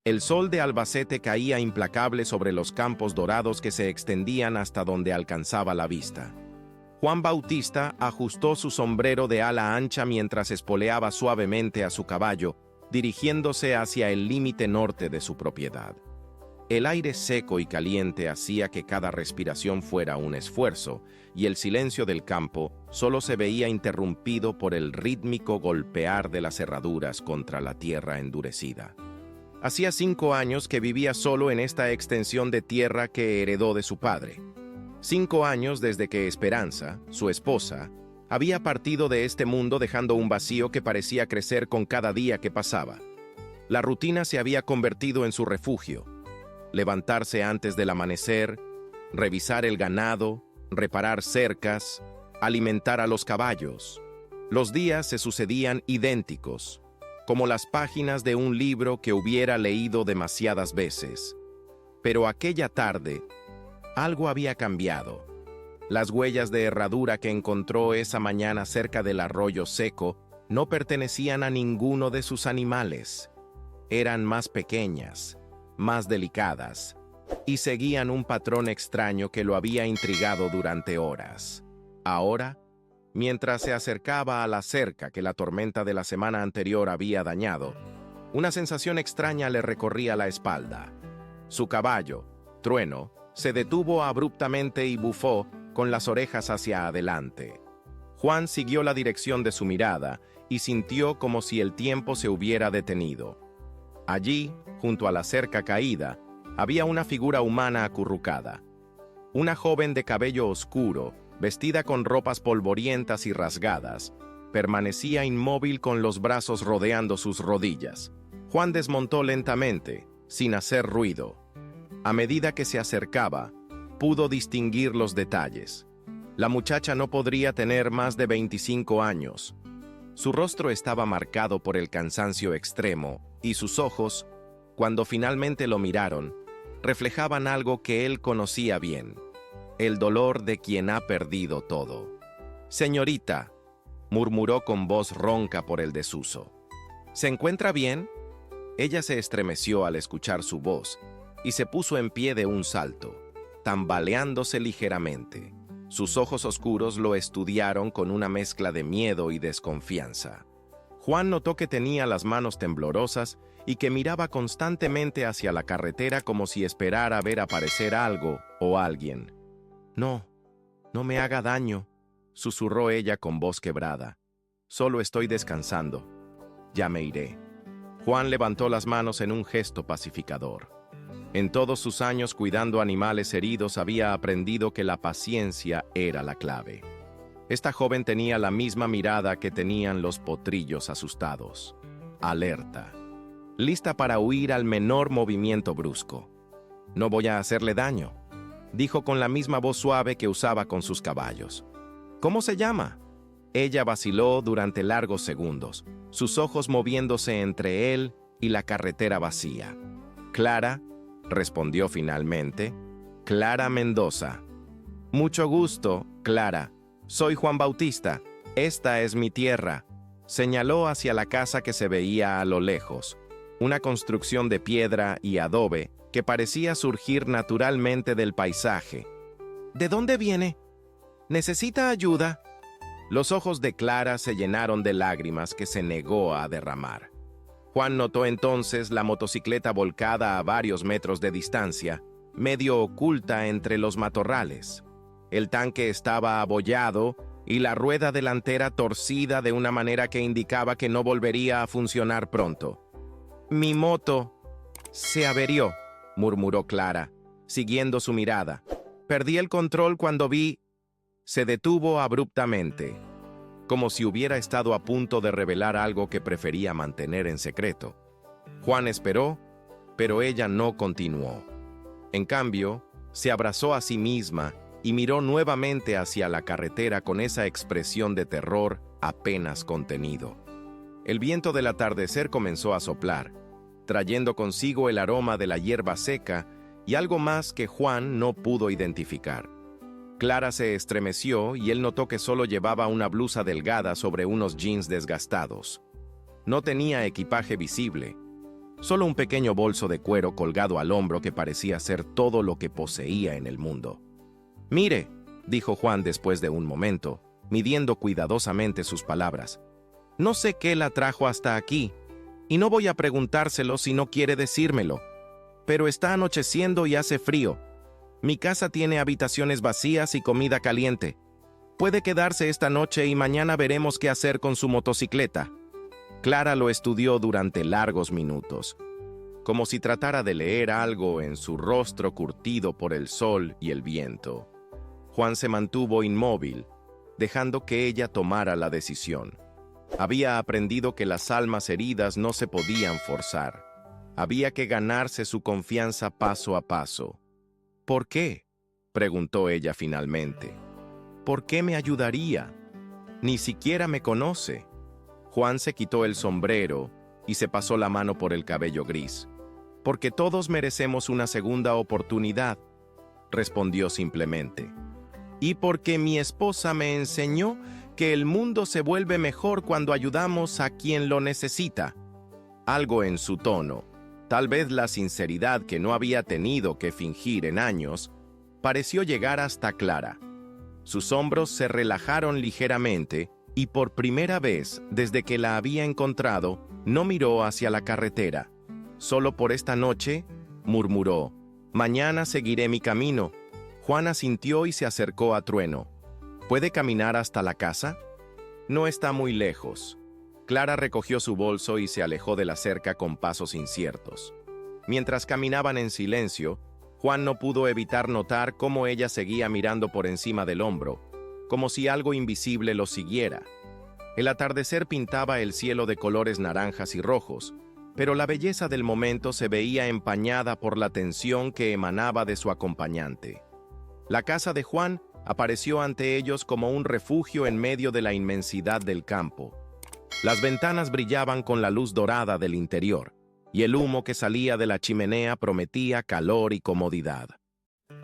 El sol de Albacete caía implacable sobre los campos dorados que se extendían hasta donde alcanzaba la vista. Juan Bautista ajustó su sombrero de ala ancha mientras espoleaba suavemente a su caballo, dirigiéndose hacia el límite norte de su propiedad. El aire seco y caliente hacía que cada respiración fuera un esfuerzo, y el silencio del campo solo se veía interrumpido por el rítmico golpear de las herraduras contra la tierra endurecida. Hacía 5 años que vivía solo en esta extensión de tierra que heredó de su padre. 5 años desde que Esperanza, su esposa, había partido de este mundo dejando un vacío que parecía crecer con cada día que pasaba. La rutina se había convertido en su refugio. Levantarse antes del amanecer, revisar el ganado, reparar cercas, alimentar a los caballos. Los días se sucedían idénticos, como las páginas de un libro que hubiera leído demasiadas veces. Pero aquella tarde, algo había cambiado. Las huellas de herradura que encontró esa mañana cerca del arroyo seco no pertenecían a ninguno de sus animales. Eran más pequeñas, más delicadas, y seguían un patrón extraño que lo había intrigado durante horas. Ahora, mientras se acercaba a la cerca que la tormenta de la semana anterior había dañado, una sensación extraña le recorría la espalda. Su caballo, Trueno, se detuvo abruptamente y bufó con las orejas hacia adelante. Juan siguió la dirección de su mirada y sintió como si el tiempo se hubiera detenido. Allí, junto a la cerca caída, había una figura humana acurrucada. Una joven de cabello oscuro, vestida con ropas polvorientas y rasgadas, permanecía inmóvil con los brazos rodeando sus rodillas. Juan desmontó lentamente, sin hacer ruido. A medida que se acercaba, pudo distinguir los detalles. La muchacha no podría tener más de 25 años. Su rostro estaba marcado por el cansancio extremo, y sus ojos, cuando finalmente lo miraron, reflejaban algo que él conocía bien: el dolor de quien ha perdido todo. «Señorita», murmuró con voz ronca por el desuso. «¿Se encuentra bien?» Ella se estremeció al escuchar su voz y se puso en pie de un salto, tambaleándose ligeramente. Sus ojos oscuros lo estudiaron con una mezcla de miedo y desconfianza. Juan notó que tenía las manos temblorosas y que miraba constantemente hacia la carretera como si esperara ver aparecer algo o alguien. «No, no me haga daño», susurró ella con voz quebrada. «Solo estoy descansando. Ya me iré». Juan levantó las manos en un gesto pacificador. En todos sus años cuidando animales heridos había aprendido que la paciencia era la clave. Esta joven tenía la misma mirada que tenían los potrillos asustados, alerta, lista para huir al menor movimiento brusco. «No voy a hacerle daño», dijo con la misma voz suave que usaba con sus caballos. «¿Cómo se llama?» Ella vaciló durante largos segundos, sus ojos moviéndose entre él y la carretera vacía. «Clara», respondió finalmente, «Clara Mendoza». «Mucho gusto, Clara. Soy Juan Bautista. Esta es mi tierra», señaló hacia la casa que se veía a lo lejos, una construcción de piedra y adobe que parecía surgir naturalmente del paisaje. «¿De dónde viene? ¿Necesita ayuda?» Los ojos de Clara se llenaron de lágrimas que se negó a derramar. Juan notó entonces la motocicleta volcada a varios metros de distancia, medio oculta entre los matorrales. El tanque estaba abollado y la rueda delantera torcida de una manera que indicaba que no volvería a funcionar pronto. «Mi moto se averió», murmuró Clara, siguiendo su mirada. «Perdí el control cuando vi...». Se detuvo abruptamente, como si hubiera estado a punto de revelar algo que prefería mantener en secreto. Juan esperó, pero ella no continuó. En cambio, se abrazó a sí misma y miró nuevamente hacia la carretera con esa expresión de terror apenas contenido. El viento del atardecer comenzó a soplar, trayendo consigo el aroma de la hierba seca y algo más que Juan no pudo identificar. Clara se estremeció y él notó que solo llevaba una blusa delgada sobre unos jeans desgastados. No tenía equipaje visible. solo un pequeño bolso de cuero colgado al hombro que parecía ser todo lo que poseía en el mundo. «Mire», dijo Juan después de un momento, midiendo cuidadosamente sus palabras, «no sé qué la trajo hasta aquí, y no voy a preguntárselo si no quiere decírmelo. Pero está anocheciendo y hace frío. Mi casa tiene habitaciones vacías y comida caliente. Puede quedarse esta noche y mañana veremos qué hacer con su motocicleta». Clara lo estudió durante largos minutos, como si tratara de leer algo en su rostro curtido por el sol y el viento. Juan se mantuvo inmóvil, dejando que ella tomara la decisión. Había aprendido que las almas heridas no se podían forzar. Había que ganarse su confianza paso a paso. «¿Por qué?», preguntó ella finalmente. «¿Por qué me ayudaría? Ni siquiera me conoce». Juan se quitó el sombrero y se pasó la mano por el cabello gris. «Porque todos merecemos una segunda oportunidad», respondió simplemente. «Y porque mi esposa me enseñó que el mundo se vuelve mejor cuando ayudamos a quien lo necesita». Algo en su tono, tal vez la sinceridad que no había tenido que fingir en años, pareció llegar hasta Clara. Sus hombros se relajaron ligeramente y por primera vez desde que la había encontrado, no miró hacia la carretera. «Solo por esta noche», murmuró. «Mañana seguiré mi camino». Juan asintió y se acercó a Trueno. «¿Puede caminar hasta la casa?». «No está muy lejos». Clara recogió su bolso y se alejó de la cerca con pasos inciertos. Mientras caminaban en silencio, Juan no pudo evitar notar cómo ella seguía mirando por encima del hombro, como si algo invisible lo siguiera. El atardecer pintaba el cielo de colores naranjas y rojos, pero la belleza del momento se veía empañada por la tensión que emanaba de su acompañante. La casa de Juan apareció ante ellos como un refugio en medio de la inmensidad del campo. Las ventanas brillaban con la luz dorada del interior, y el humo que salía de la chimenea prometía calor y comodidad.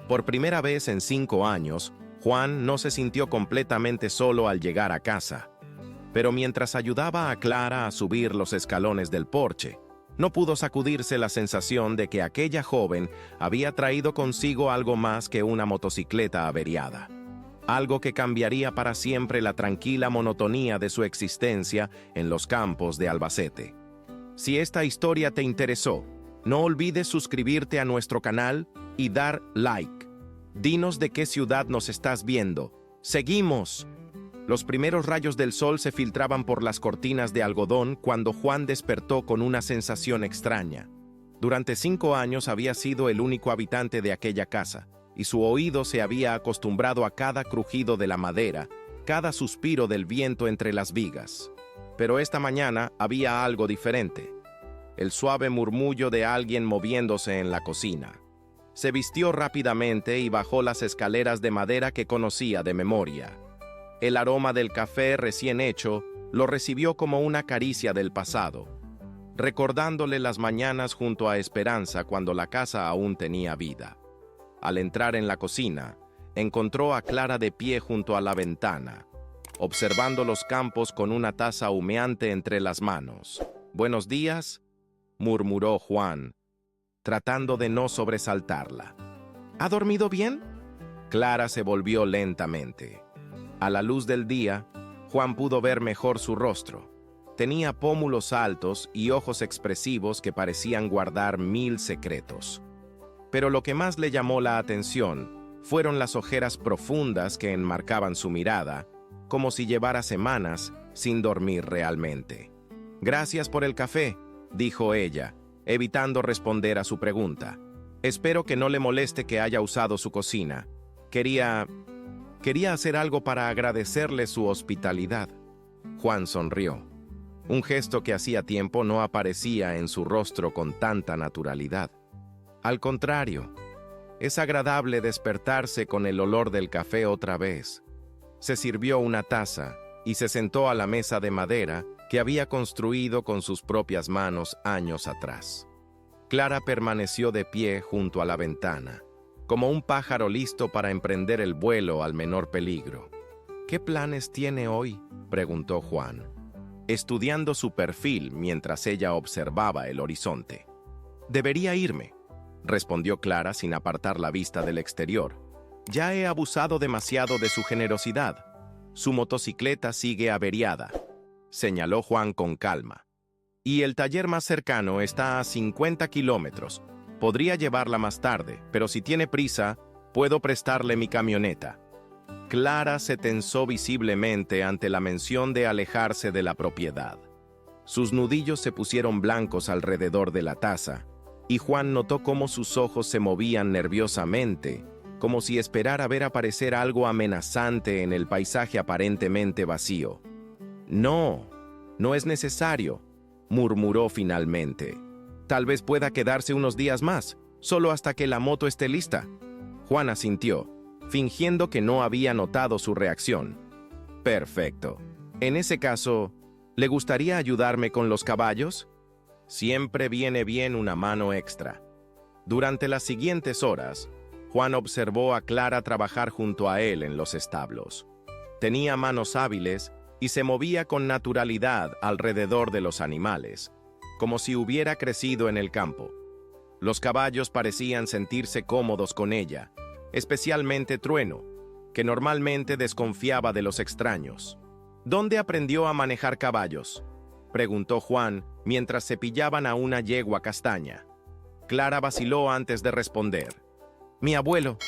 Por primera vez en 5 años, Juan no se sintió completamente solo al llegar a casa, pero mientras ayudaba a Clara a subir los escalones del porche, no pudo sacudirse la sensación de que aquella joven había traído consigo algo más que una motocicleta averiada, algo que cambiaría para siempre la tranquila monotonía de su existencia en los campos de Albacete. Si esta historia te interesó, no olvides suscribirte a nuestro canal y dar like. Dinos de qué ciudad nos estás viendo. ¡Seguimos! Los primeros rayos del sol se filtraban por las cortinas de algodón cuando Juan despertó con una sensación extraña. Durante 5 años había sido el único habitante de aquella casa, y su oído se había acostumbrado a cada crujido de la madera, cada suspiro del viento entre las vigas. Pero esta mañana había algo diferente. El suave murmullo de alguien moviéndose en la cocina. Se vistió rápidamente y bajó las escaleras de madera que conocía de memoria. El aroma del café recién hecho lo recibió como una caricia del pasado, recordándole las mañanas junto a Esperanza cuando la casa aún tenía vida. Al entrar en la cocina, encontró a Clara de pie junto a la ventana, observando los campos con una taza humeante entre las manos. «Buenos días», murmuró Juan, tratando de no sobresaltarla. «¿Ha dormido bien?». Clara se volvió lentamente. A la luz del día, Juan pudo ver mejor su rostro. Tenía pómulos altos y ojos expresivos que parecían guardar 1000 secretos. Pero lo que más le llamó la atención fueron las ojeras profundas que enmarcaban su mirada, como si llevara semanas sin dormir realmente. «Gracias por el café», dijo ella, evitando responder a su pregunta. «Espero que no le moleste que haya usado su cocina. Quería hacer algo para agradecerle su hospitalidad». Juan sonrió. Un gesto que hacía tiempo no aparecía en su rostro con tanta naturalidad. Al contrario, es agradable despertarse con el olor del café otra vez. Se sirvió una taza y se sentó a la mesa de madera que había construido con sus propias manos años atrás. Clara permaneció de pie junto a la ventana, como un pájaro listo para emprender el vuelo al menor peligro. «¿Qué planes tiene hoy?», preguntó Juan, estudiando su perfil mientras ella observaba el horizonte. Debería irme, respondió Clara sin apartar la vista del exterior. Ya he abusado demasiado de su generosidad. Su motocicleta sigue averiada, señaló Juan con calma. Y el taller más cercano está a 50 kilómetros. Podría llevarla más tarde, pero si tiene prisa, puedo prestarle mi camioneta. Clara se tensó visiblemente ante la mención de alejarse de la propiedad. Sus nudillos se pusieron blancos alrededor de la taza, y Juan notó cómo sus ojos se movían nerviosamente, como si esperara ver aparecer algo amenazante en el paisaje aparentemente vacío. No, no es necesario, murmuró finalmente. Tal vez pueda quedarse unos días más, solo hasta que la moto esté lista. Juan asintió, fingiendo que no había notado su reacción. Perfecto. En ese caso, ¿le gustaría ayudarme con los caballos? Siempre viene bien una mano extra. Durante las siguientes horas, Juan observó a Clara trabajar junto a él en los establos. Tenía manos hábiles y se movía con naturalidad alrededor de los animales, como si hubiera crecido en el campo. Los caballos parecían sentirse cómodos con ella, especialmente Trueno, que normalmente desconfiaba de los extraños. ¿Dónde aprendió a manejar caballos?, preguntó Juan mientras cepillaban a una yegua castaña. Clara vaciló antes de responder. Mi abuelo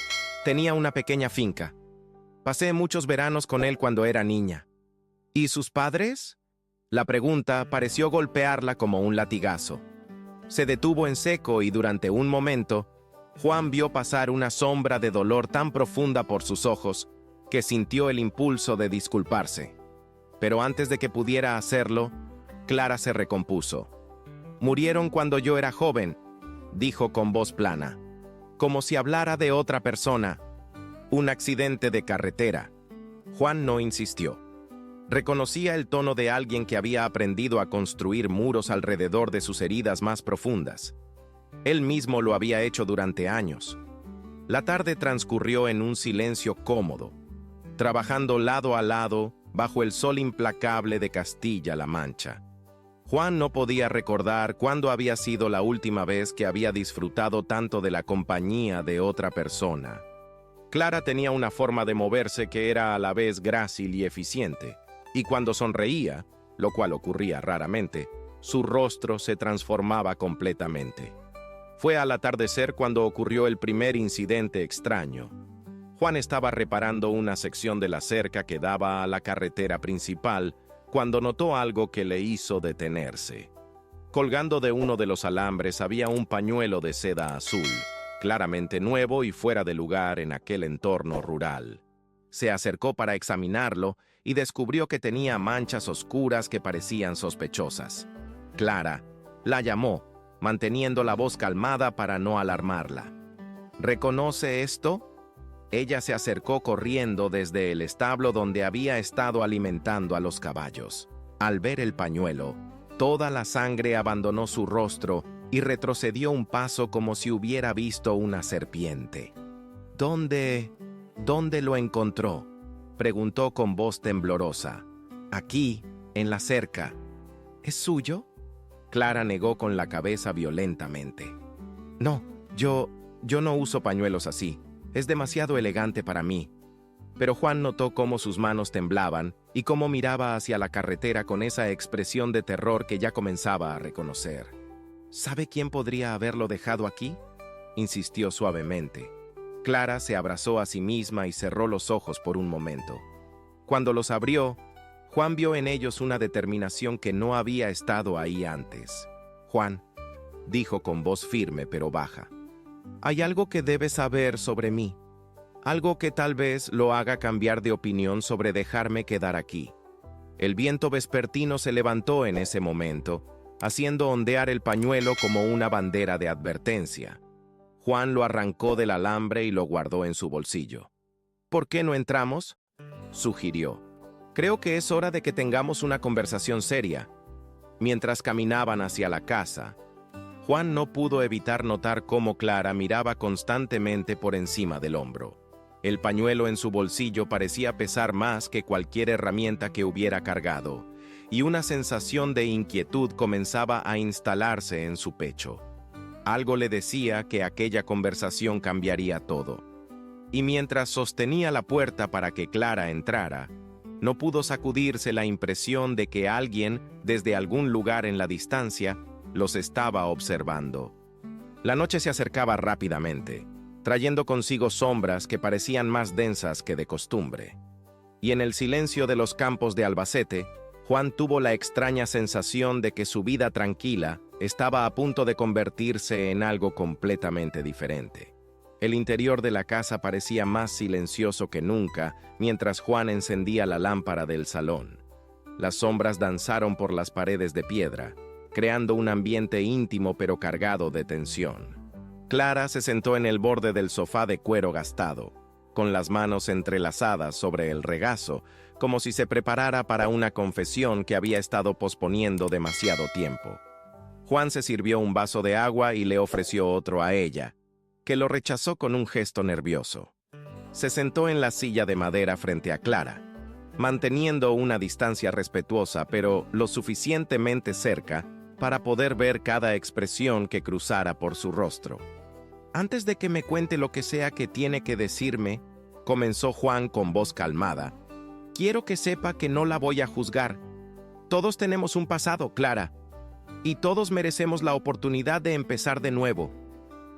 tenía una pequeña finca. Pasé muchos veranos con él cuando era niña. ¿Y sus padres? La pregunta pareció golpearla como un latigazo. Se detuvo en seco y durante un momento, Juan vio pasar una sombra de dolor tan profunda por sus ojos que sintió el impulso de disculparse. Pero antes de que pudiera hacerlo, Clara se recompuso. Murieron cuando yo era joven, dijo con voz plana, como si hablara de otra persona. Un accidente de carretera. Juan no insistió. Reconocía el tono de alguien que había aprendido a construir muros alrededor de sus heridas más profundas. Él mismo lo había hecho durante años. La tarde transcurrió en un silencio cómodo, trabajando lado a lado bajo el sol implacable de Castilla-La Mancha. Juan no podía recordar cuándo había sido la última vez que había disfrutado tanto de la compañía de otra persona. Clara tenía una forma de moverse que era a la vez grácil y eficiente, y cuando sonreía, lo cual ocurría raramente, su rostro se transformaba completamente. Fue al atardecer cuando ocurrió el primer incidente extraño. Juan estaba reparando una sección de la cerca que daba a la carretera principal, cuando notó algo que le hizo detenerse. Colgando de uno de los alambres había un pañuelo de seda azul, claramente nuevo y fuera de lugar en aquel entorno rural. Se acercó para examinarlo y descubrió que tenía manchas oscuras que parecían sospechosas. Clara la llamó, manteniendo la voz calmada para no alarmarla. ¿Reconoce esto? Ella se acercó corriendo desde el establo donde había estado alimentando a los caballos. Al ver el pañuelo, toda la sangre abandonó su rostro y retrocedió un paso como si hubiera visto una serpiente. ¿Dónde lo encontró?, preguntó con voz temblorosa. Aquí, en la cerca. ¿Es suyo? Clara negó con la cabeza violentamente. No, yo no uso pañuelos así. Es demasiado elegante para mí. Pero Juan notó cómo sus manos temblaban y cómo miraba hacia la carretera con esa expresión de terror que ya comenzaba a reconocer. ¿Sabe quién podría haberlo dejado aquí?, insistió suavemente. Clara se abrazó a sí misma y cerró los ojos por un momento. Cuando los abrió, Juan vio en ellos una determinación que no había estado ahí antes. Juan, dijo con voz firme pero baja, hay algo que debe saber sobre mí, algo que tal vez lo haga cambiar de opinión sobre dejarme quedar aquí. El viento vespertino se levantó en ese momento, haciendo ondear el pañuelo como una bandera de advertencia. Juan lo arrancó del alambre y lo guardó en su bolsillo. ¿Por qué no entramos?, sugirió. Creo que es hora de que tengamos una conversación seria. Mientras caminaban hacia la casa, Juan no pudo evitar notar cómo Clara miraba constantemente por encima del hombro. El pañuelo en su bolsillo parecía pesar más que cualquier herramienta que hubiera cargado, y una sensación de inquietud comenzaba a instalarse en su pecho. Algo le decía que aquella conversación cambiaría todo. Y mientras sostenía la puerta para que Clara entrara, no pudo sacudirse la impresión de que alguien, desde algún lugar en la distancia, los estaba observando. La noche se acercaba rápidamente, trayendo consigo sombras que parecían más densas que de costumbre. Y en el silencio de los campos de Albacete, Juan tuvo la extraña sensación de que su vida tranquila estaba a punto de convertirse en algo completamente diferente. El interior de la casa parecía más silencioso que nunca mientras Juan encendía la lámpara del salón. Las sombras danzaron por las paredes de piedra, creando un ambiente íntimo pero cargado de tensión. Clara se sentó en el borde del sofá de cuero gastado, con las manos entrelazadas sobre el regazo, como si se preparara para una confesión que había estado posponiendo demasiado tiempo. Juan se sirvió un vaso de agua y le ofreció otro a ella, que lo rechazó con un gesto nervioso. Se sentó en la silla de madera frente a Clara, manteniendo una distancia respetuosa pero lo suficientemente cerca para poder ver cada expresión que cruzara por su rostro. «Antes de que me cuente lo que sea que tiene que decirme», comenzó Juan con voz calmada, «quiero que sepa que no la voy a juzgar. Todos tenemos un pasado, Clara, y todos merecemos la oportunidad de empezar de nuevo».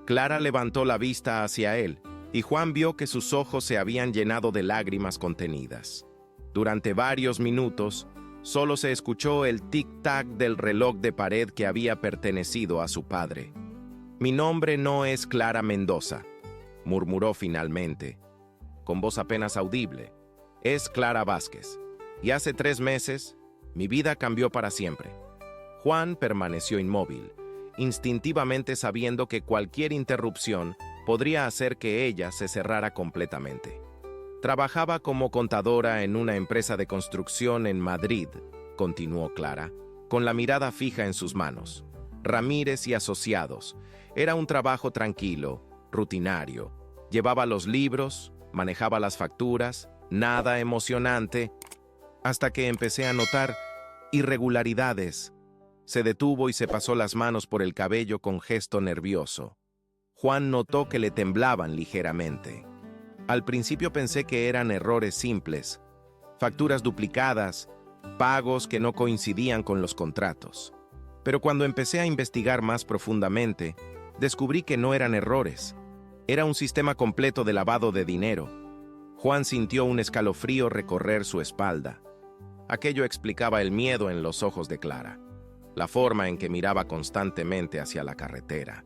Clara levantó la vista hacia él, y Juan vio que sus ojos se habían llenado de lágrimas contenidas. Durante varios minutos, solo se escuchó el tic-tac del reloj de pared que había pertenecido a su padre. «Mi nombre no es Clara Mendoza», murmuró finalmente, con voz apenas audible. «Es Clara Vázquez. Y hace 3 meses, mi vida cambió para siempre». Juan permaneció inmóvil, instintivamente sabiendo que cualquier interrupción podría hacer que ella se cerrara completamente. «Trabajaba como contadora en una empresa de construcción en Madrid», continuó Clara, con la mirada fija en sus manos. «Ramírez y Asociados. Era un trabajo tranquilo, rutinario. Llevaba los libros, manejaba las facturas, nada emocionante, hasta que empecé a notar irregularidades». Se detuvo y se pasó las manos por el cabello con gesto nervioso. Juan notó que le temblaban ligeramente. «Al principio pensé que eran errores simples, facturas duplicadas, pagos que no coincidían con los contratos. Pero cuando empecé a investigar más profundamente, descubrí que no eran errores. Era un sistema completo de lavado de dinero». Juan sintió un escalofrío recorrer su espalda. Aquello explicaba el miedo en los ojos de Clara, la forma en que miraba constantemente hacia la carretera.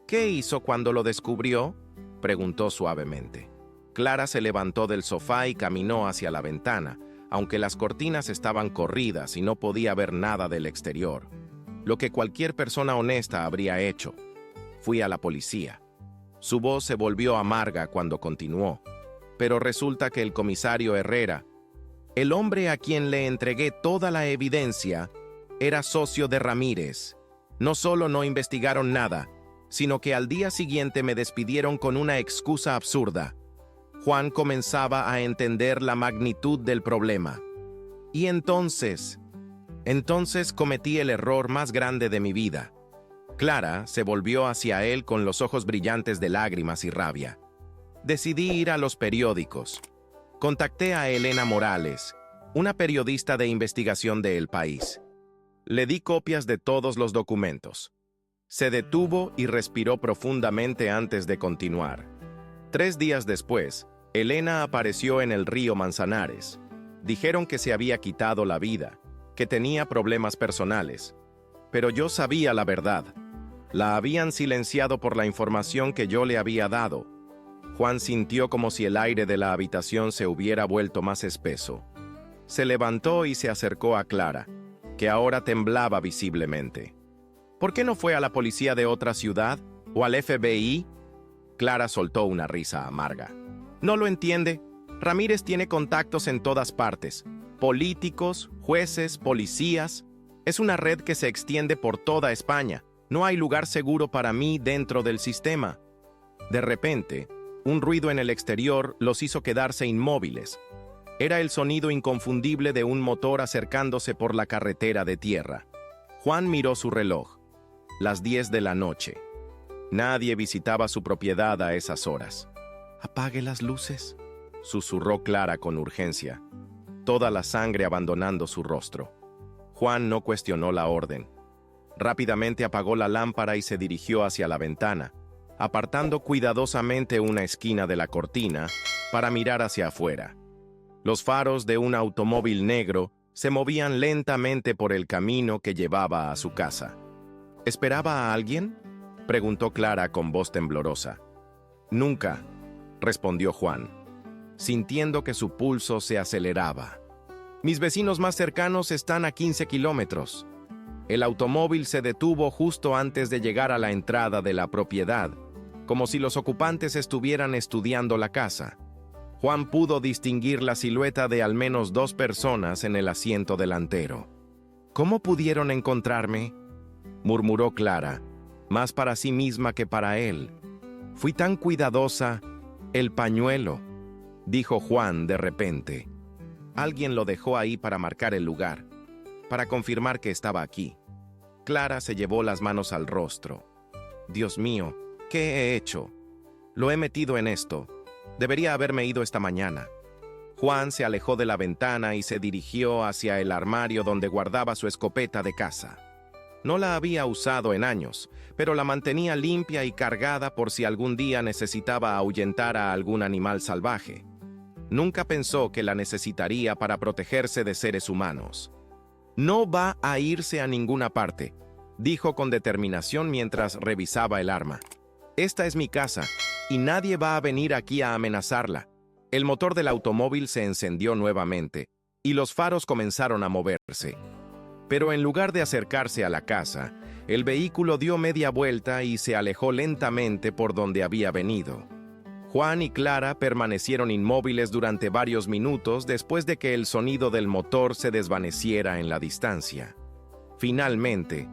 «¿Qué hizo cuando lo descubrió?», preguntó suavemente. Clara se levantó del sofá y caminó hacia la ventana, aunque las cortinas estaban corridas y no podía ver nada del exterior. Lo que cualquier persona honesta habría hecho. «Fui a la policía». Su voz se volvió amarga cuando continuó. «Pero resulta que el comisario Herrera, el hombre a quien le entregué toda la evidencia, era socio de Ramírez. No solo no investigaron nada, sino que al día siguiente me despidieron con una excusa absurda». Juan comenzaba a entender la magnitud del problema. «Y entonces cometí el error más grande de mi vida». Clara se volvió hacia él con los ojos brillantes de lágrimas y rabia. «Decidí ir a los periódicos. Contacté a Elena Morales, una periodista de investigación de El País. Le di copias de todos los documentos». Se detuvo y respiró profundamente antes de continuar. 3 días después, Elena apareció en el río Manzanares. Dijeron que se había quitado la vida, que tenía problemas personales. Pero yo sabía la verdad. La habían silenciado por la información que yo le había dado. Juan sintió como si el aire de la habitación se hubiera vuelto más espeso. Se levantó y se acercó a Clara, que ahora temblaba visiblemente. «¿Por qué no fue a la policía de otra ciudad? ¿O al FBI?» Clara soltó una risa amarga. «No lo entiende. Ramírez tiene contactos en todas partes. Políticos, jueces, policías. Es una red que se extiende por toda España. No hay lugar seguro para mí dentro del sistema». De repente, un ruido en el exterior los hizo quedarse inmóviles. Era el sonido inconfundible de un motor acercándose por la carretera de tierra. Juan miró su reloj. Las 10 de la noche. Nadie visitaba su propiedad a esas horas. «Apague las luces», susurró Clara con urgencia, toda la sangre abandonando su rostro. Juan no cuestionó la orden. Rápidamente apagó la lámpara y se dirigió hacia la ventana, apartando cuidadosamente una esquina de la cortina para mirar hacia afuera. Los faros de un automóvil negro se movían lentamente por el camino que llevaba a su casa. «¿Esperaba a alguien?», preguntó Clara con voz temblorosa. «Nunca», respondió Juan, sintiendo que su pulso se aceleraba. «Mis vecinos más cercanos están a 15 kilómetros. El automóvil se detuvo justo antes de llegar a la entrada de la propiedad, como si los ocupantes estuvieran estudiando la casa». Juan pudo distinguir la silueta de al menos 2 personas en el asiento delantero. «¿Cómo pudieron encontrarme?», murmuró Clara, más para sí misma que para él. «Fui tan cuidadosa. El pañuelo», dijo Juan de repente. «Alguien lo dejó ahí para marcar el lugar, para confirmar que estaba aquí». Clara se llevó las manos al rostro. «Dios mío, ¿qué he hecho? Lo he metido en esto. Debería haberme ido esta mañana». Juan se alejó de la ventana y se dirigió hacia el armario donde guardaba su escopeta de caza. No la había usado en años, pero la mantenía limpia y cargada por si algún día necesitaba ahuyentar a algún animal salvaje. Nunca pensó que la necesitaría para protegerse de seres humanos. «No va a irse a ninguna parte», dijo con determinación mientras revisaba el arma. «Esta es mi casa, y nadie va a venir aquí a amenazarla». El motor del automóvil se encendió nuevamente, y los faros comenzaron a moverse. Pero en lugar de acercarse a la casa, el vehículo dio media vuelta y se alejó lentamente por donde había venido. Juan y Clara permanecieron inmóviles durante varios minutos después de que el sonido del motor se desvaneciera en la distancia. Finalmente,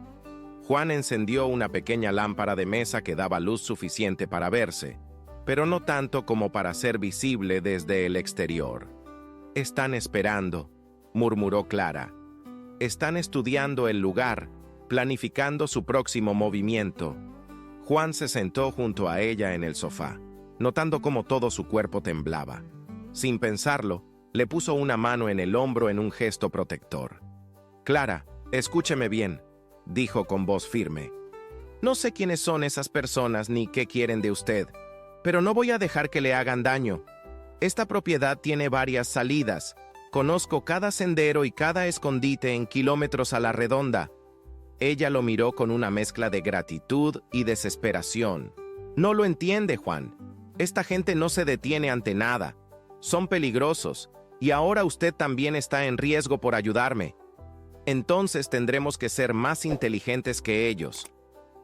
Juan encendió una pequeña lámpara de mesa que daba luz suficiente para verse, pero no tanto como para ser visible desde el exterior. «Están esperando», murmuró Clara. «Están estudiando el lugar, planificando su próximo movimiento». Juan se sentó junto a ella en el sofá, notando cómo todo su cuerpo temblaba. Sin pensarlo, le puso una mano en el hombro en un gesto protector. «Clara, escúcheme bien», dijo con voz firme. «No sé quiénes son esas personas ni qué quieren de usted, pero no voy a dejar que le hagan daño. Esta propiedad tiene varias salidas. Conozco cada sendero y cada escondite en kilómetros a la redonda». Ella lo miró con una mezcla de gratitud y desesperación. «No lo entiende, Juan. Esta gente no se detiene ante nada. Son peligrosos, y ahora usted también está en riesgo por ayudarme. Entonces tendremos que ser más inteligentes que ellos»,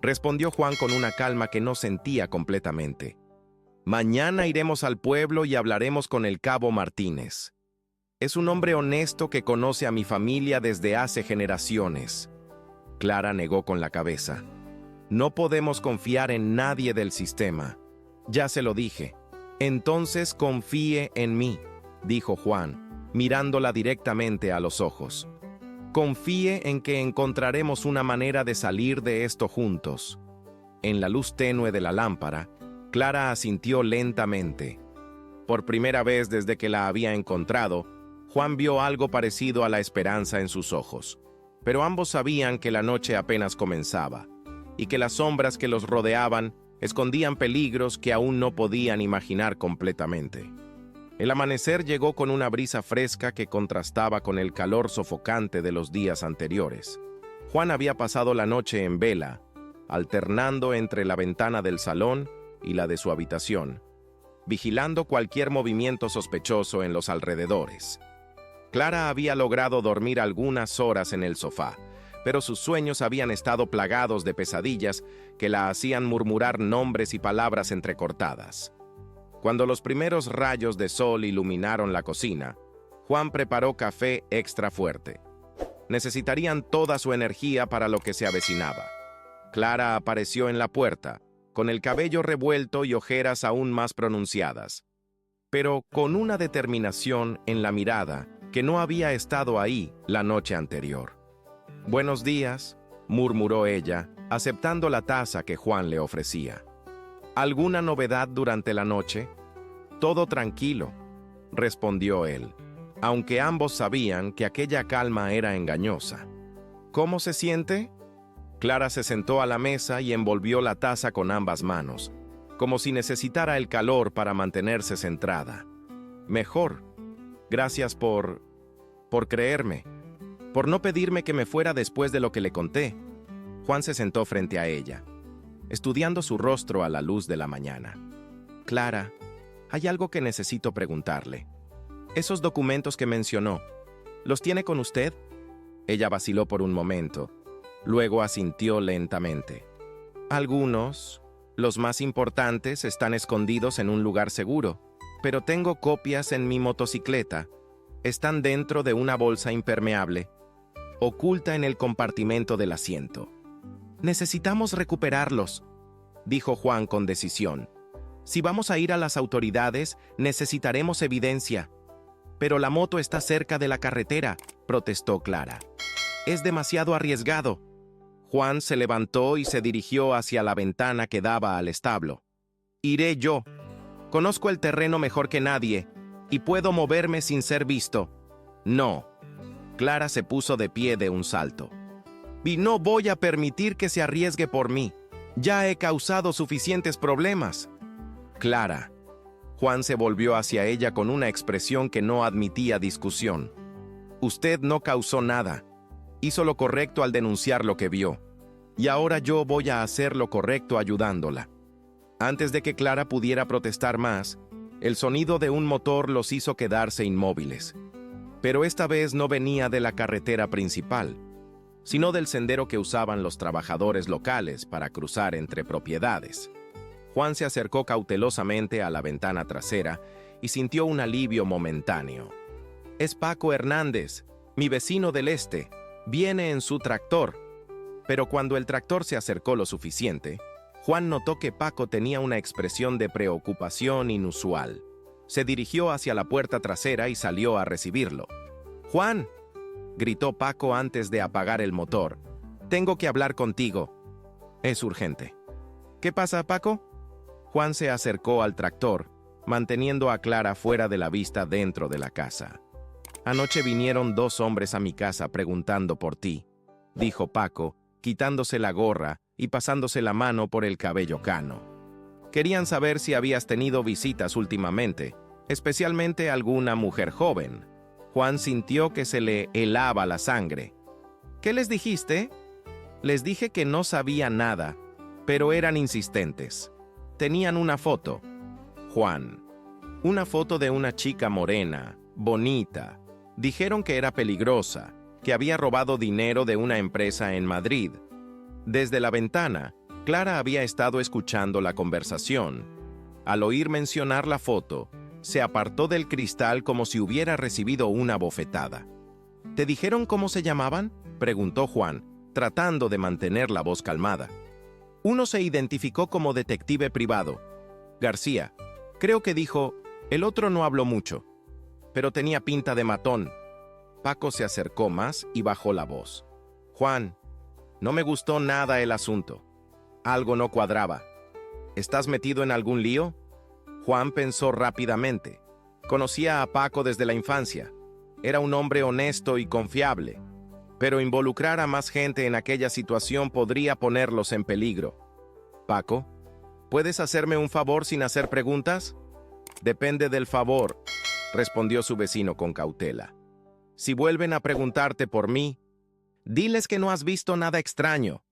respondió Juan con una calma que no sentía completamente. «Mañana iremos al pueblo y hablaremos con el cabo Martínez. Es un hombre honesto que conoce a mi familia desde hace generaciones». Clara negó con la cabeza. «No podemos confiar en nadie del sistema. Ya se lo dije». «Entonces confíe en mí», dijo Juan, mirándola directamente a los ojos. «Confíe en que encontraremos una manera de salir de esto juntos». En la luz tenue de la lámpara, Clara asintió lentamente. Por primera vez desde que la había encontrado, Juan vio algo parecido a la esperanza en sus ojos. Pero ambos sabían que la noche apenas comenzaba, y que las sombras que los rodeaban escondían peligros que aún no podían imaginar completamente. El amanecer llegó con una brisa fresca que contrastaba con el calor sofocante de los días anteriores. Juan había pasado la noche en vela, alternando entre la ventana del salón y la de su habitación, vigilando cualquier movimiento sospechoso en los alrededores. Clara había logrado dormir algunas horas en el sofá, pero sus sueños habían estado plagados de pesadillas que la hacían murmurar nombres y palabras entrecortadas. Cuando los primeros rayos de sol iluminaron la cocina, Juan preparó café extra fuerte. Necesitarían toda su energía para lo que se avecinaba. Clara apareció en la puerta, con el cabello revuelto y ojeras aún más pronunciadas, pero con una determinación en la mirada que no había estado ahí la noche anterior. «Buenos días», murmuró ella, aceptando la taza que Juan le ofrecía. ¿Alguna novedad durante la noche? Todo tranquilo, respondió él, aunque ambos sabían que aquella calma era engañosa. ¿Cómo se siente? Clara se sentó a la mesa y envolvió la taza con ambas manos, como si necesitara el calor para mantenerse centrada. Mejor. Gracias por creerme, por no pedirme que me fuera después de lo que le conté. Juan se sentó frente a ella, estudiando su rostro a la luz de la mañana. Clara, hay algo que necesito preguntarle. Esos documentos que mencionó, ¿los tiene con usted? Ella vaciló por un momento, luego asintió lentamente. Algunos, los más importantes, están escondidos en un lugar seguro, pero tengo copias en mi motocicleta. Están dentro de una bolsa impermeable, oculta en el compartimento del asiento. Necesitamos recuperarlos, dijo Juan con decisión. Si vamos a ir a las autoridades, necesitaremos evidencia. Pero la moto está cerca de la carretera, protestó Clara. Es demasiado arriesgado. Juan se levantó y se dirigió hacia la ventana que daba al establo. Iré yo. Conozco el terreno mejor que nadie y puedo moverme sin ser visto. No. Clara se puso de pie de un salto. Y no voy a permitir que se arriesgue por mí. Ya he causado suficientes problemas. Clara. Juan se volvió hacia ella con una expresión que no admitía discusión. Usted no causó nada. Hizo lo correcto al denunciar lo que vio. Y ahora yo voy a hacer lo correcto ayudándola. Antes de que Clara pudiera protestar más, el sonido de un motor los hizo quedarse inmóviles. Pero esta vez no venía de la carretera principal, sino del sendero que usaban los trabajadores locales para cruzar entre propiedades. Juan se acercó cautelosamente a la ventana trasera y sintió un alivio momentáneo. Es Paco Hernández, mi vecino del este. Viene en su tractor. Pero cuando el tractor se acercó lo suficiente, Juan notó que Paco tenía una expresión de preocupación inusual. Se dirigió hacia la puerta trasera y salió a recibirlo. «¡Juan!», gritó Paco antes de apagar el motor. «Tengo que hablar contigo. Es urgente». «¿Qué pasa, Paco?». Juan se acercó al tractor, manteniendo a Clara fuera de la vista dentro de la casa. «Anoche vinieron 2 hombres a mi casa preguntando por ti», dijo Paco, quitándose la gorra y pasándose la mano por el cabello cano. «Querían saber si habías tenido visitas últimamente, especialmente alguna mujer joven». Juan sintió que se le helaba la sangre. «¿Qué les dijiste?». «Les dije que no sabía nada, pero eran insistentes. Tenían una foto». Juan. «Una foto de una chica morena, bonita. Dijeron que era peligrosa, que había robado dinero de una empresa en Madrid». Desde la ventana, Clara había estado escuchando la conversación. Al oír mencionar la foto, se apartó del cristal como si hubiera recibido una bofetada. «¿Te dijeron cómo se llamaban?», preguntó Juan, tratando de mantener la voz calmada. «Uno se identificó como detective privado. García. Creo que dijo, el otro no habló mucho, pero tenía pinta de matón». Paco se acercó más y bajó la voz. «Juan, no me gustó nada el asunto. Algo no cuadraba. ¿Estás metido en algún lío?». Juan pensó rápidamente. Conocía a Paco desde la infancia. Era un hombre honesto y confiable. Pero involucrar a más gente en aquella situación podría ponerlos en peligro. «Paco, ¿puedes hacerme un favor sin hacer preguntas?». «Depende del favor», respondió su vecino con cautela. «Si vuelven a preguntarte por mí, diles que no has visto nada extraño.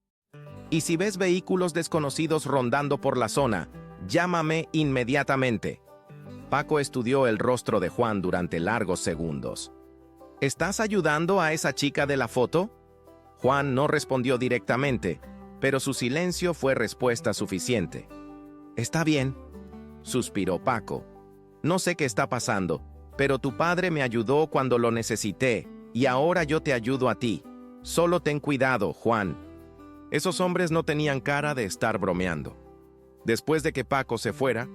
Y si ves vehículos desconocidos rondando por la zona, llámame inmediatamente». Paco estudió el rostro de Juan durante largos segundos. «¿Estás ayudando a esa chica de la foto?». Juan no respondió directamente, pero su silencio fue respuesta suficiente. «Está bien», suspiró Paco. «No sé qué está pasando, pero tu padre me ayudó cuando lo necesité, y ahora yo te ayudo a ti. Solo ten cuidado, Juan». Esos hombres no tenían cara de estar bromeando. Después de que Paco se fuera,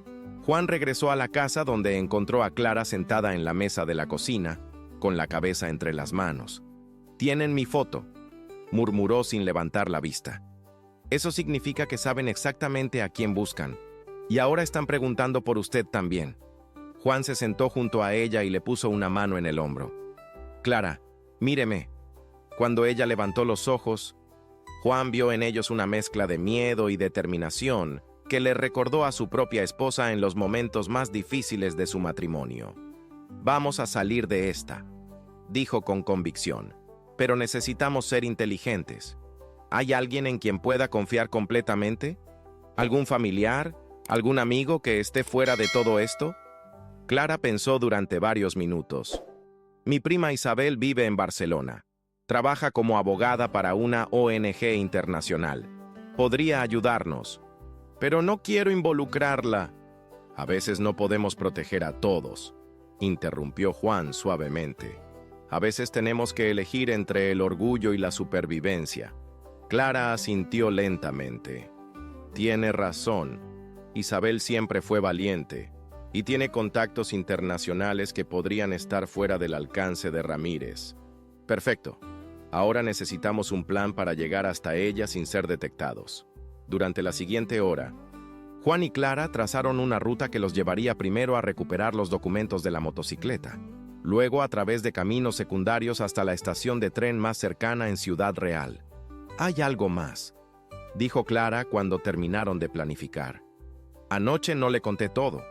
Juan regresó a la casa donde encontró a Clara sentada en la mesa de la cocina, con la cabeza entre las manos. «Tienen mi foto», murmuró sin levantar la vista. Eso significa que saben exactamente a quién buscan. Y ahora están preguntando por usted también. Juan se sentó junto a ella y le puso una mano en el hombro. Clara, míreme. Cuando ella levantó los ojos, Juan vio en ellos una mezcla de miedo y determinación que le recordó a su propia esposa en los momentos más difíciles de su matrimonio. Vamos a salir de esta, dijo con convicción, pero necesitamos ser inteligentes. ¿Hay alguien en quien pueda confiar completamente? ¿Algún familiar? ¿Algún amigo que esté fuera de todo esto? Clara pensó durante varios minutos. Mi prima Isabel vive en Barcelona. Trabaja como abogada para una ONG internacional. Podría ayudarnos. Pero no quiero involucrarla. A veces no podemos proteger a todos, interrumpió Juan suavemente. A veces tenemos que elegir entre el orgullo y la supervivencia. Clara asintió lentamente. Tiene razón. Isabel siempre fue valiente y tiene contactos internacionales que podrían estar fuera del alcance de Ramírez. Perfecto. Ahora necesitamos un plan para llegar hasta ella sin ser detectados. Durante la siguiente hora, Juan y Clara trazaron una ruta que los llevaría primero a recuperar los documentos de la motocicleta, luego a través de caminos secundarios hasta la estación de tren más cercana en Ciudad Real. Hay algo más, dijo Clara cuando terminaron de planificar. Anoche no le conté todo.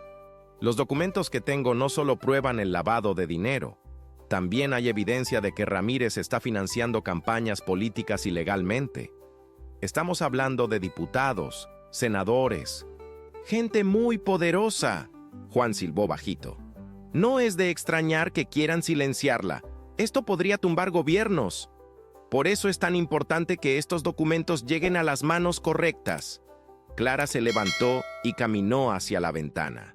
Los documentos que tengo no solo prueban el lavado de dinero, también hay evidencia de que Ramírez está financiando campañas políticas ilegalmente. Estamos hablando de diputados, senadores, gente muy poderosa. Juan silbó bajito. No es de extrañar que quieran silenciarla. Esto podría tumbar gobiernos. Por eso es tan importante que estos documentos lleguen a las manos correctas. Clara se levantó y caminó hacia la ventana.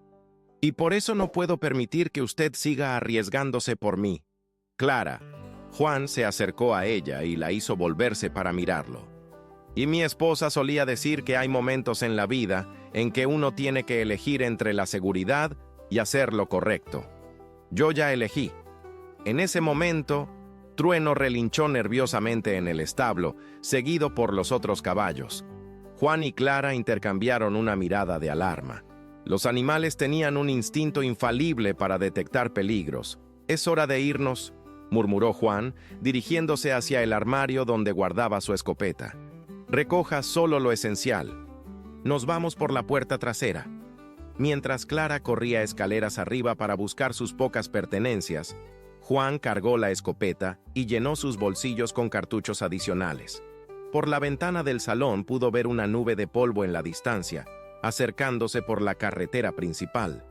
Y por eso no puedo permitir que usted siga arriesgándose por mí. Clara. Juan se acercó a ella y la hizo volverse para mirarlo. Y mi esposa solía decir que hay momentos en la vida en que uno tiene que elegir entre la seguridad y hacer lo correcto. Yo ya elegí. En ese momento, Trueno relinchó nerviosamente en el establo, seguido por los otros caballos. Juan y Clara intercambiaron una mirada de alarma. Los animales tenían un instinto infalible para detectar peligros. «Es hora de irnos», murmuró Juan, dirigiéndose hacia el armario donde guardaba su escopeta. «Recoja solo lo esencial. Nos vamos por la puerta trasera». Mientras Clara corría escaleras arriba para buscar sus pocas pertenencias, Juan cargó la escopeta y llenó sus bolsillos con cartuchos adicionales. Por la ventana del salón pudo ver una nube de polvo en la distancia, acercándose por la carretera principal.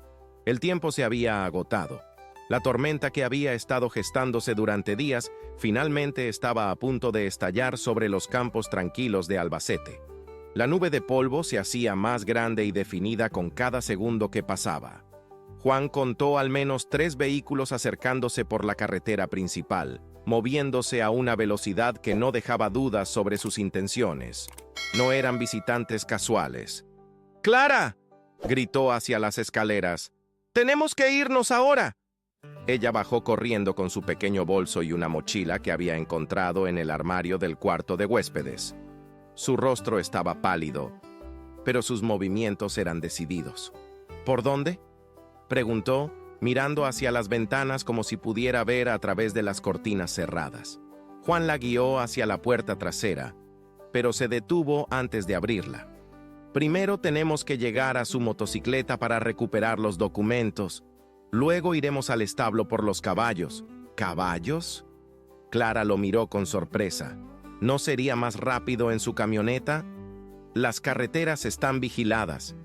El tiempo se había agotado. La tormenta que había estado gestándose durante días finalmente estaba a punto de estallar sobre los campos tranquilos de Albacete. La nube de polvo se hacía más grande y definida con cada segundo que pasaba. Juan contó al menos 3 vehículos acercándose por la carretera principal, moviéndose a una velocidad que no dejaba dudas sobre sus intenciones. No eran visitantes casuales. «¡Clara!», gritó hacia las escaleras. «¡Tenemos que irnos ahora!». Ella bajó corriendo con su pequeño bolso y una mochila que había encontrado en el armario del cuarto de huéspedes. Su rostro estaba pálido, pero sus movimientos eran decididos. «¿Por dónde?», preguntó, mirando hacia las ventanas como si pudiera ver a través de las cortinas cerradas. Juan la guió hacia la puerta trasera, pero se detuvo antes de abrirla. «Primero tenemos que llegar a su motocicleta para recuperar los documentos. Luego iremos al establo por los caballos». «¿Caballos?». Clara lo miró con sorpresa. ¿No sería más rápido en su camioneta? «Las carreteras están vigiladas»,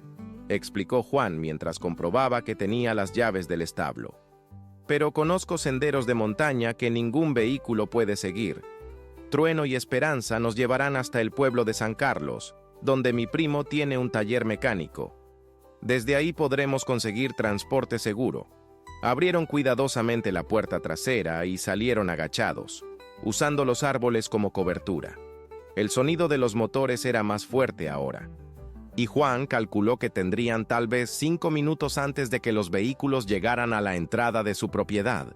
explicó Juan mientras comprobaba que tenía las llaves del establo. «Pero conozco senderos de montaña que ningún vehículo puede seguir. Trueno y Esperanza nos llevarán hasta el pueblo de San Carlos, donde mi primo tiene un taller mecánico. Desde ahí podremos conseguir transporte seguro». Abrieron cuidadosamente la puerta trasera y salieron agachados, usando los árboles como cobertura. El sonido de los motores era más fuerte ahora, y Juan calculó que tendrían tal vez 5 minutos antes de que los vehículos llegaran a la entrada de su propiedad.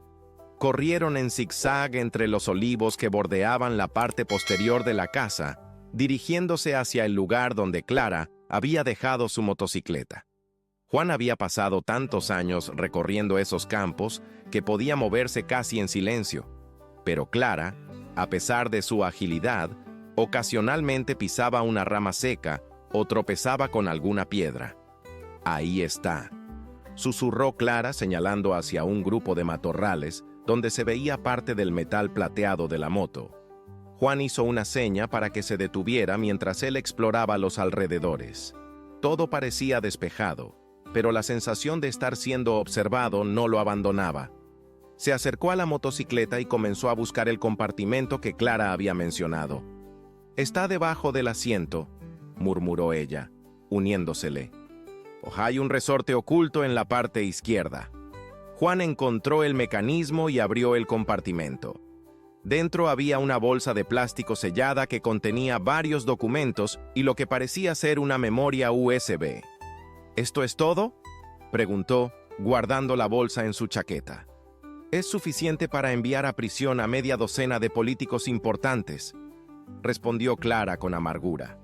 Corrieron en zigzag entre los olivos que bordeaban la parte posterior de la casa, dirigiéndose hacia el lugar donde Clara había dejado su motocicleta. Juan había pasado tantos años recorriendo esos campos que podía moverse casi en silencio, pero Clara, a pesar de su agilidad, ocasionalmente pisaba una rama seca o tropezaba con alguna piedra. «Ahí está», susurró Clara señalando hacia un grupo de matorrales donde se veía parte del metal plateado de la moto. Juan hizo una seña para que se detuviera mientras él exploraba los alrededores. Todo parecía despejado, pero la sensación de estar siendo observado no lo abandonaba. Se acercó a la motocicleta y comenzó a buscar el compartimento que Clara había mencionado. «Está debajo del asiento», murmuró ella, uniéndosele. «Hay un resorte oculto en la parte izquierda». Juan encontró el mecanismo y abrió el compartimento. Dentro había una bolsa de plástico sellada que contenía varios documentos y lo que parecía ser una memoria USB. «¿Esto es todo?», preguntó, guardando la bolsa en su chaqueta. «Es suficiente para enviar a prisión a media docena de políticos importantes», respondió Clara con amargura.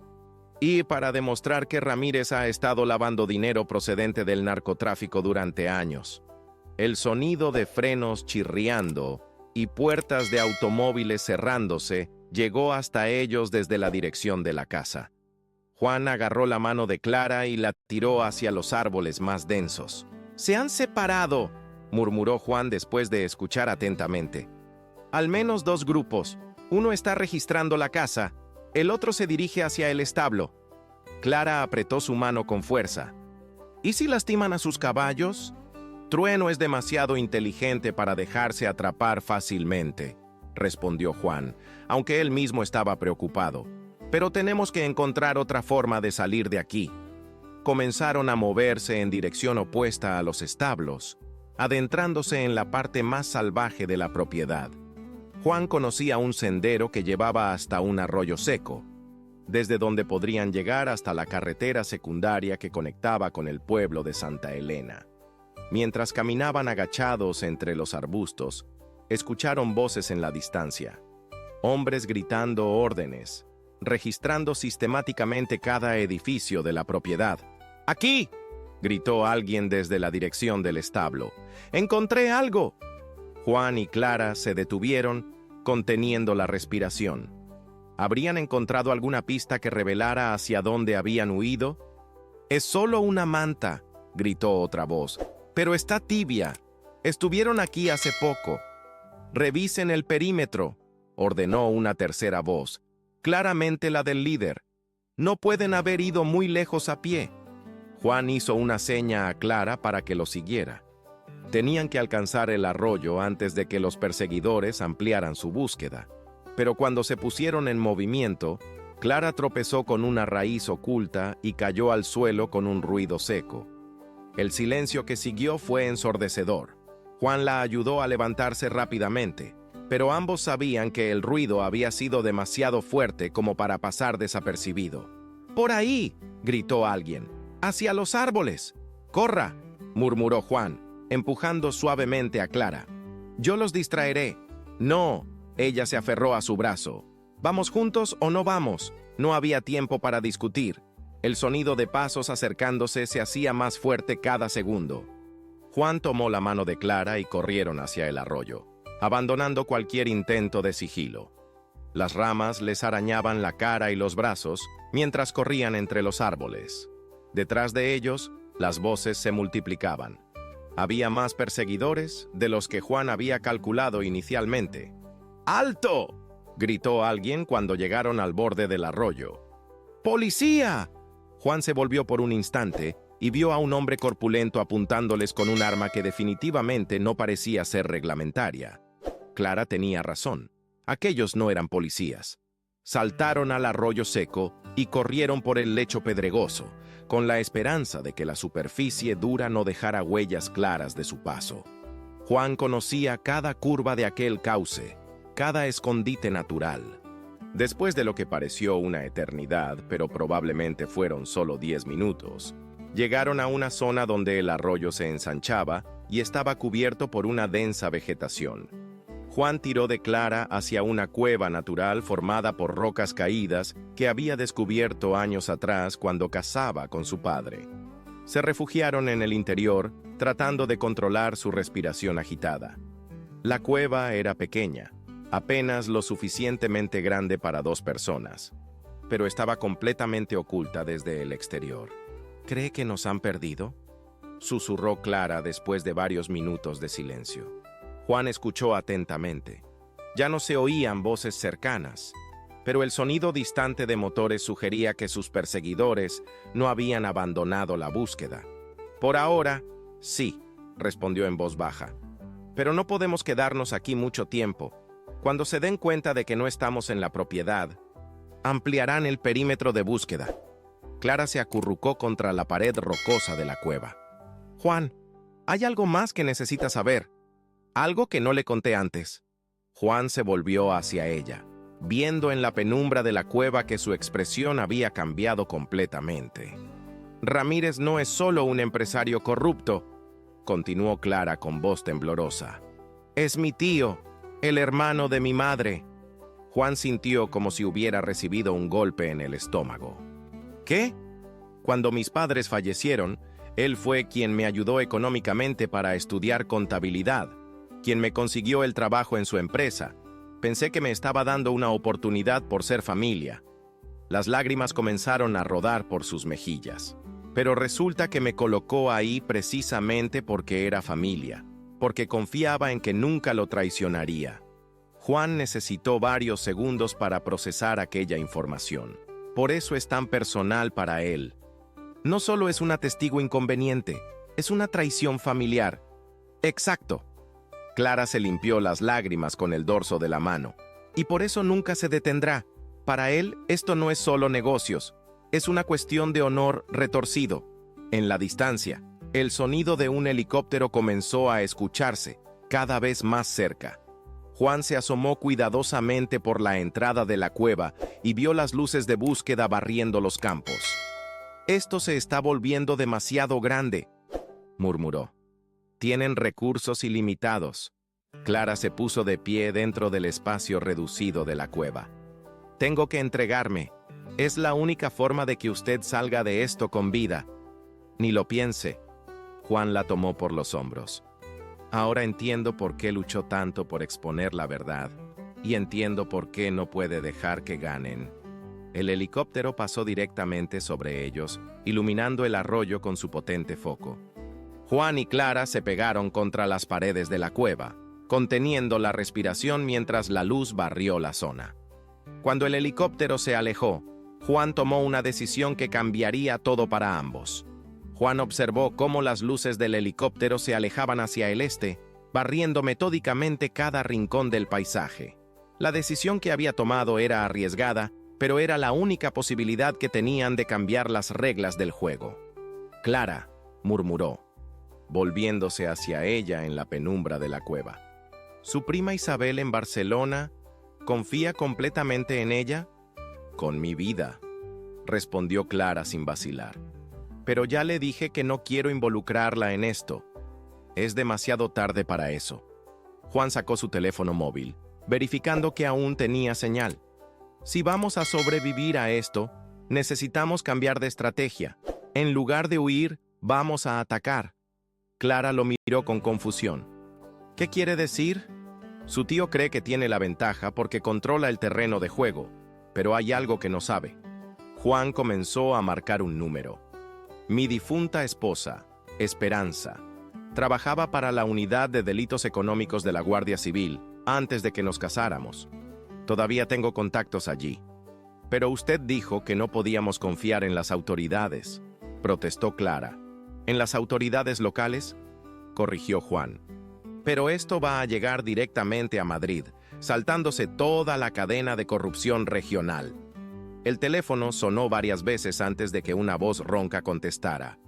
«Y para demostrar que Ramírez ha estado lavando dinero procedente del narcotráfico durante años». El sonido de frenos chirriando y puertas de automóviles cerrándose llegó hasta ellos desde la dirección de la casa. Juan agarró la mano de Clara y la tiró hacia los árboles más densos. «Se han separado», murmuró Juan después de escuchar atentamente. «Al menos 2 grupos. Uno está registrando la casa, el otro se dirige hacia el establo». Clara apretó su mano con fuerza. «¿Y si lastiman a sus caballos?» «Trueno es demasiado inteligente para dejarse atrapar fácilmente», respondió Juan, aunque él mismo estaba preocupado. «Pero tenemos que encontrar otra forma de salir de aquí». Comenzaron a moverse en dirección opuesta a los establos, adentrándose en la parte más salvaje de la propiedad. Juan conocía un sendero que llevaba hasta un arroyo seco, desde donde podrían llegar hasta la carretera secundaria que conectaba con el pueblo de Santa Elena. Mientras caminaban agachados entre los arbustos, escucharon voces en la distancia. Hombres gritando órdenes, registrando sistemáticamente cada edificio de la propiedad. «¡Aquí!», gritó alguien desde la dirección del establo. «¡Encontré algo!». Juan y Clara se detuvieron, conteniendo la respiración. ¿Habrían encontrado alguna pista que revelara hacia dónde habían huido? «Es solo una manta», gritó otra voz. «Pero está tibia. Estuvieron aquí hace poco». «Revisen el perímetro», ordenó una tercera voz, claramente la del líder. «No pueden haber ido muy lejos a pie». Juan hizo una seña a Clara para que lo siguiera. Tenían que alcanzar el arroyo antes de que los perseguidores ampliaran su búsqueda. Pero cuando se pusieron en movimiento, Clara tropezó con una raíz oculta y cayó al suelo con un ruido seco. El silencio que siguió fue ensordecedor. Juan la ayudó a levantarse rápidamente, pero ambos sabían que el ruido había sido demasiado fuerte como para pasar desapercibido. «¡Por ahí!», gritó alguien. «¡Hacia los árboles!». «¡Corra!», murmuró Juan, empujando suavemente a Clara. «Yo los distraeré». «No», ella se aferró a su brazo. «¿Vamos juntos o no vamos?». No había tiempo para discutir. El sonido de pasos acercándose se hacía más fuerte cada segundo. Juan tomó la mano de Clara y corrieron hacia el arroyo, abandonando cualquier intento de sigilo. Las ramas les arañaban la cara y los brazos mientras corrían entre los árboles. Detrás de ellos, las voces se multiplicaban. Había más perseguidores de los que Juan había calculado inicialmente. «¡Alto!», gritó alguien cuando llegaron al borde del arroyo. «¡Policía!». Juan se volvió por un instante y vio a un hombre corpulento apuntándoles con un arma que definitivamente no parecía ser reglamentaria. Clara tenía razón. Aquellos no eran policías. Saltaron al arroyo seco y corrieron por el lecho pedregoso, con la esperanza de que la superficie dura no dejara huellas claras de su paso. Juan conocía cada curva de aquel cauce, cada escondite natural. Después de lo que pareció una eternidad, pero probablemente fueron solo 10 minutos, llegaron a una zona donde el arroyo se ensanchaba y estaba cubierto por una densa vegetación. Juan tiró de Clara hacia una cueva natural formada por rocas caídas que había descubierto años atrás cuando cazaba con su padre. Se refugiaron en el interior, tratando de controlar su respiración agitada. La cueva era pequeña, apenas lo suficientemente grande para 2 personas, pero estaba completamente oculta desde el exterior. ¿Cree que nos han perdido?, susurró Clara después de varios minutos de silencio. Juan escuchó atentamente. Ya no se oían voces cercanas, pero el sonido distante de motores sugería que sus perseguidores no habían abandonado la búsqueda. Por ahora, sí, respondió en voz baja. Pero no podemos quedarnos aquí mucho tiempo. Cuando se den cuenta de que no estamos en la propiedad, ampliarán el perímetro de búsqueda. Clara se acurrucó contra la pared rocosa de la cueva. Juan, hay algo más que necesita saber. Algo que no le conté antes. Juan se volvió hacia ella, viendo en la penumbra de la cueva que su expresión había cambiado completamente. Ramírez no es solo un empresario corrupto, continuó Clara con voz temblorosa. Es mi tío, el hermano de mi madre. Juan sintió como si hubiera recibido un golpe en el estómago. ¿Qué? Cuando mis padres fallecieron, él fue quien me ayudó económicamente para estudiar contabilidad, quien me consiguió el trabajo en su empresa. Pensé que me estaba dando una oportunidad por ser familia. Las lágrimas comenzaron a rodar por sus mejillas. Pero resulta que me colocó ahí precisamente porque era familia, porque confiaba en que nunca lo traicionaría. Juan necesitó varios segundos para procesar aquella información. Por eso es tan personal para él. No solo es una testigo inconveniente, es una traición familiar. Exacto. Clara se limpió las lágrimas con el dorso de la mano. Y por eso nunca se detendrá. Para él, esto no es solo negocios. Es una cuestión de honor retorcido. En la distancia, el sonido de un helicóptero comenzó a escucharse, cada vez más cerca. Juan se asomó cuidadosamente por la entrada de la cueva y vio las luces de búsqueda barriendo los campos. «Esto se está volviendo demasiado grande», murmuró. «Tienen recursos ilimitados». Clara se puso de pie dentro del espacio reducido de la cueva. «Tengo que entregarme. Es la única forma de que usted salga de esto con vida. Ni lo piense». Juan la tomó por los hombros. «Ahora entiendo por qué luchó tanto por exponer la verdad, y entiendo por qué no puede dejar que ganen». El helicóptero pasó directamente sobre ellos, iluminando el arroyo con su potente foco. Juan y Clara se pegaron contra las paredes de la cueva, conteniendo la respiración mientras la luz barrió la zona. Cuando el helicóptero se alejó, Juan tomó una decisión que cambiaría todo para ambos. Juan observó cómo las luces del helicóptero se alejaban hacia el este, barriendo metódicamente cada rincón del paisaje. La decisión que había tomado era arriesgada, pero era la única posibilidad que tenían de cambiar las reglas del juego. «Clara», murmuró, volviéndose hacia ella en la penumbra de la cueva. «¿Su prima Isabel en Barcelona confía completamente en ella?» «Con mi vida», respondió Clara sin vacilar. «Pero ya le dije que no quiero involucrarla en esto. Es demasiado tarde para eso». Juan sacó su teléfono móvil, verificando que aún tenía señal. «Si vamos a sobrevivir a esto, necesitamos cambiar de estrategia. En lugar de huir, vamos a atacar». Clara lo miró con confusión. «¿Qué quiere decir?» Su tío cree que tiene la ventaja porque controla el terreno de juego, pero hay algo que no sabe. Juan comenzó a marcar un número. «Mi difunta esposa, Esperanza, trabajaba para la Unidad de Delitos Económicos de la Guardia Civil antes de que nos casáramos. Todavía tengo contactos allí. Pero usted dijo que no podíamos confiar en las autoridades», protestó Clara. «¿En las autoridades locales?», corrigió Juan. «Pero esto va a llegar directamente a Madrid, saltándose toda la cadena de corrupción regional». El teléfono sonó varias veces antes de que una voz ronca contestara.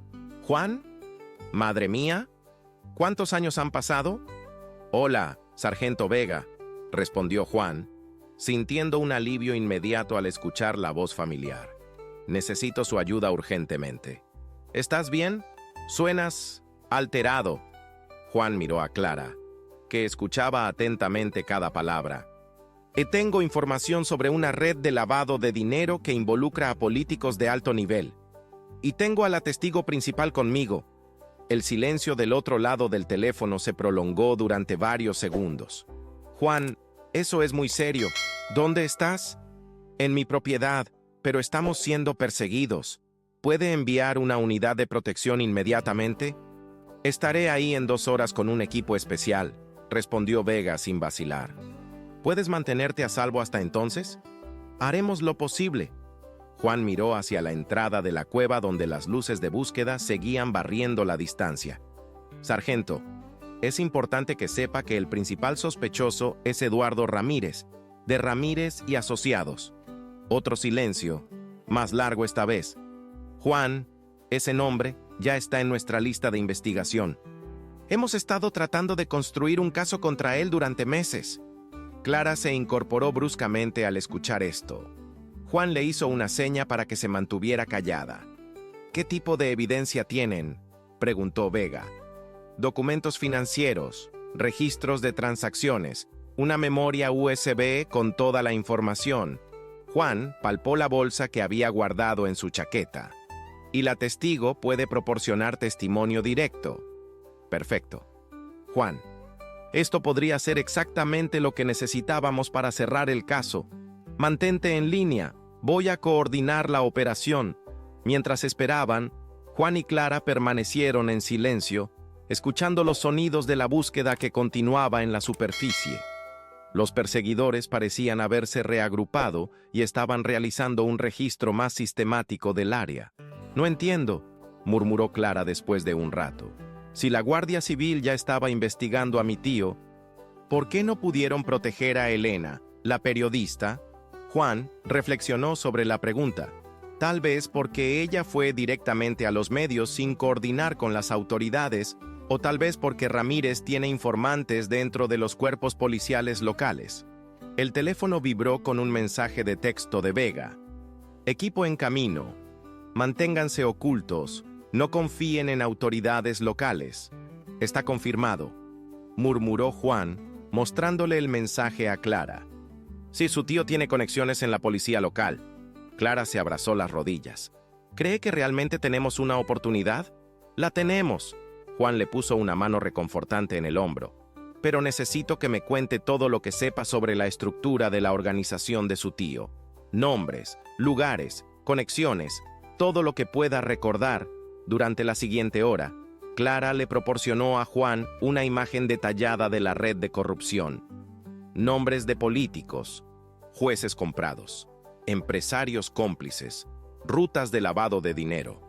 «¿Juan? Madre mía. ¿Cuántos años han pasado?» «Hola, Sargento Vega», respondió Juan, sintiendo un alivio inmediato al escuchar la voz familiar. «Necesito su ayuda urgentemente». «¿Estás bien? Suenas alterado». Juan miró a Clara. que escuchaba atentamente cada palabra. Tengo información sobre una red de lavado de dinero que involucra a políticos de alto nivel. Y tengo a la testigo principal conmigo. El silencio del otro lado del teléfono se prolongó durante varios segundos. Juan, eso es muy serio. ¿Dónde estás? En mi propiedad, pero estamos siendo perseguidos. ¿Puede enviar una unidad de protección inmediatamente? Estaré ahí en 2 horas con un equipo especial, respondió Vega sin vacilar. ¿Puedes mantenerte a salvo hasta entonces? Haremos lo posible. Juan miró hacia la entrada de la cueva donde las luces de búsqueda seguían barriendo la distancia. Sargento, es importante que sepa que el principal sospechoso es Eduardo Ramírez, de Ramírez y Asociados. Otro silencio, más largo esta vez. Juan, ese nombre ya está en nuestra lista de investigación. Hemos estado tratando de construir un caso contra él durante meses. Clara se incorporó bruscamente al escuchar esto. Juan le hizo una seña para que se mantuviera callada. ¿Qué tipo de evidencia tienen?, preguntó Vega. Documentos financieros, registros de transacciones, una memoria USB con toda la información. Juan palpó la bolsa que había guardado en su chaqueta. Y la testigo puede proporcionar testimonio directo. Perfecto. Juan, esto podría ser exactamente lo que necesitábamos para cerrar el caso. Mantente en línea. Voy a coordinar la operación. Mientras esperaban, Juan y Clara permanecieron en silencio, escuchando los sonidos de la búsqueda que continuaba en la superficie. Los perseguidores parecían haberse reagrupado y estaban realizando un registro más sistemático del área. No entiendo, murmuró Clara después de un rato. Si la Guardia Civil ya estaba investigando a mi tío, ¿por qué no pudieron proteger a Elena, la periodista? Juan reflexionó sobre la pregunta. Tal vez porque ella fue directamente a los medios sin coordinar con las autoridades, o tal vez porque Ramírez tiene informantes dentro de los cuerpos policiales locales. El teléfono vibró con un mensaje de texto de Vega. Equipo en camino. Manténganse ocultos. No confíen en autoridades locales. Está confirmado, murmuró Juan, mostrándole el mensaje a Clara. Sí, su tío tiene conexiones en la policía local. Clara se abrazó las rodillas. ¿Cree que realmente tenemos una oportunidad? La tenemos. Juan le puso una mano reconfortante en el hombro. Pero necesito que me cuente todo lo que sepa sobre la estructura de la organización de su tío. Nombres, lugares, conexiones, todo lo que pueda recordar. Durante la siguiente hora, Clara le proporcionó a Juan una imagen detallada de la red de corrupción. Nombres de políticos, jueces comprados, empresarios cómplices, rutas de lavado de dinero.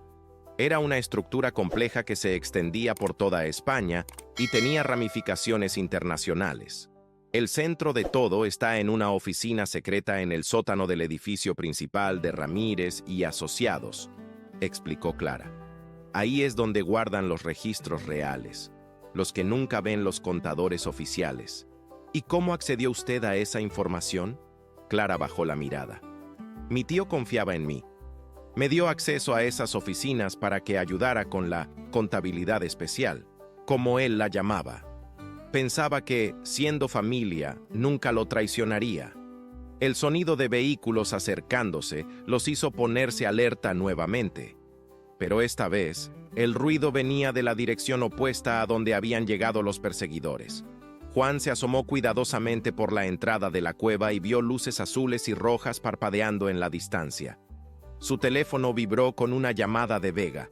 Era una estructura compleja que se extendía por toda España y tenía ramificaciones internacionales. El centro de todo está en una oficina secreta en el sótano del edificio principal de Ramírez y Asociados, explicó Clara. Ahí es donde guardan los registros reales, los que nunca ven los contadores oficiales. ¿Y cómo accedió usted a esa información? Clara bajó la mirada. Mi tío confiaba en mí. Me dio acceso a esas oficinas para que ayudara con la contabilidad especial, como él la llamaba. Pensaba que, siendo familia, nunca lo traicionaría. El sonido de vehículos acercándose los hizo ponerse alerta nuevamente. Pero esta vez, el ruido venía de la dirección opuesta a donde habían llegado los perseguidores. Juan se asomó cuidadosamente por la entrada de la cueva y vio luces azules y rojas parpadeando en la distancia. Su teléfono vibró con una llamada de Vega.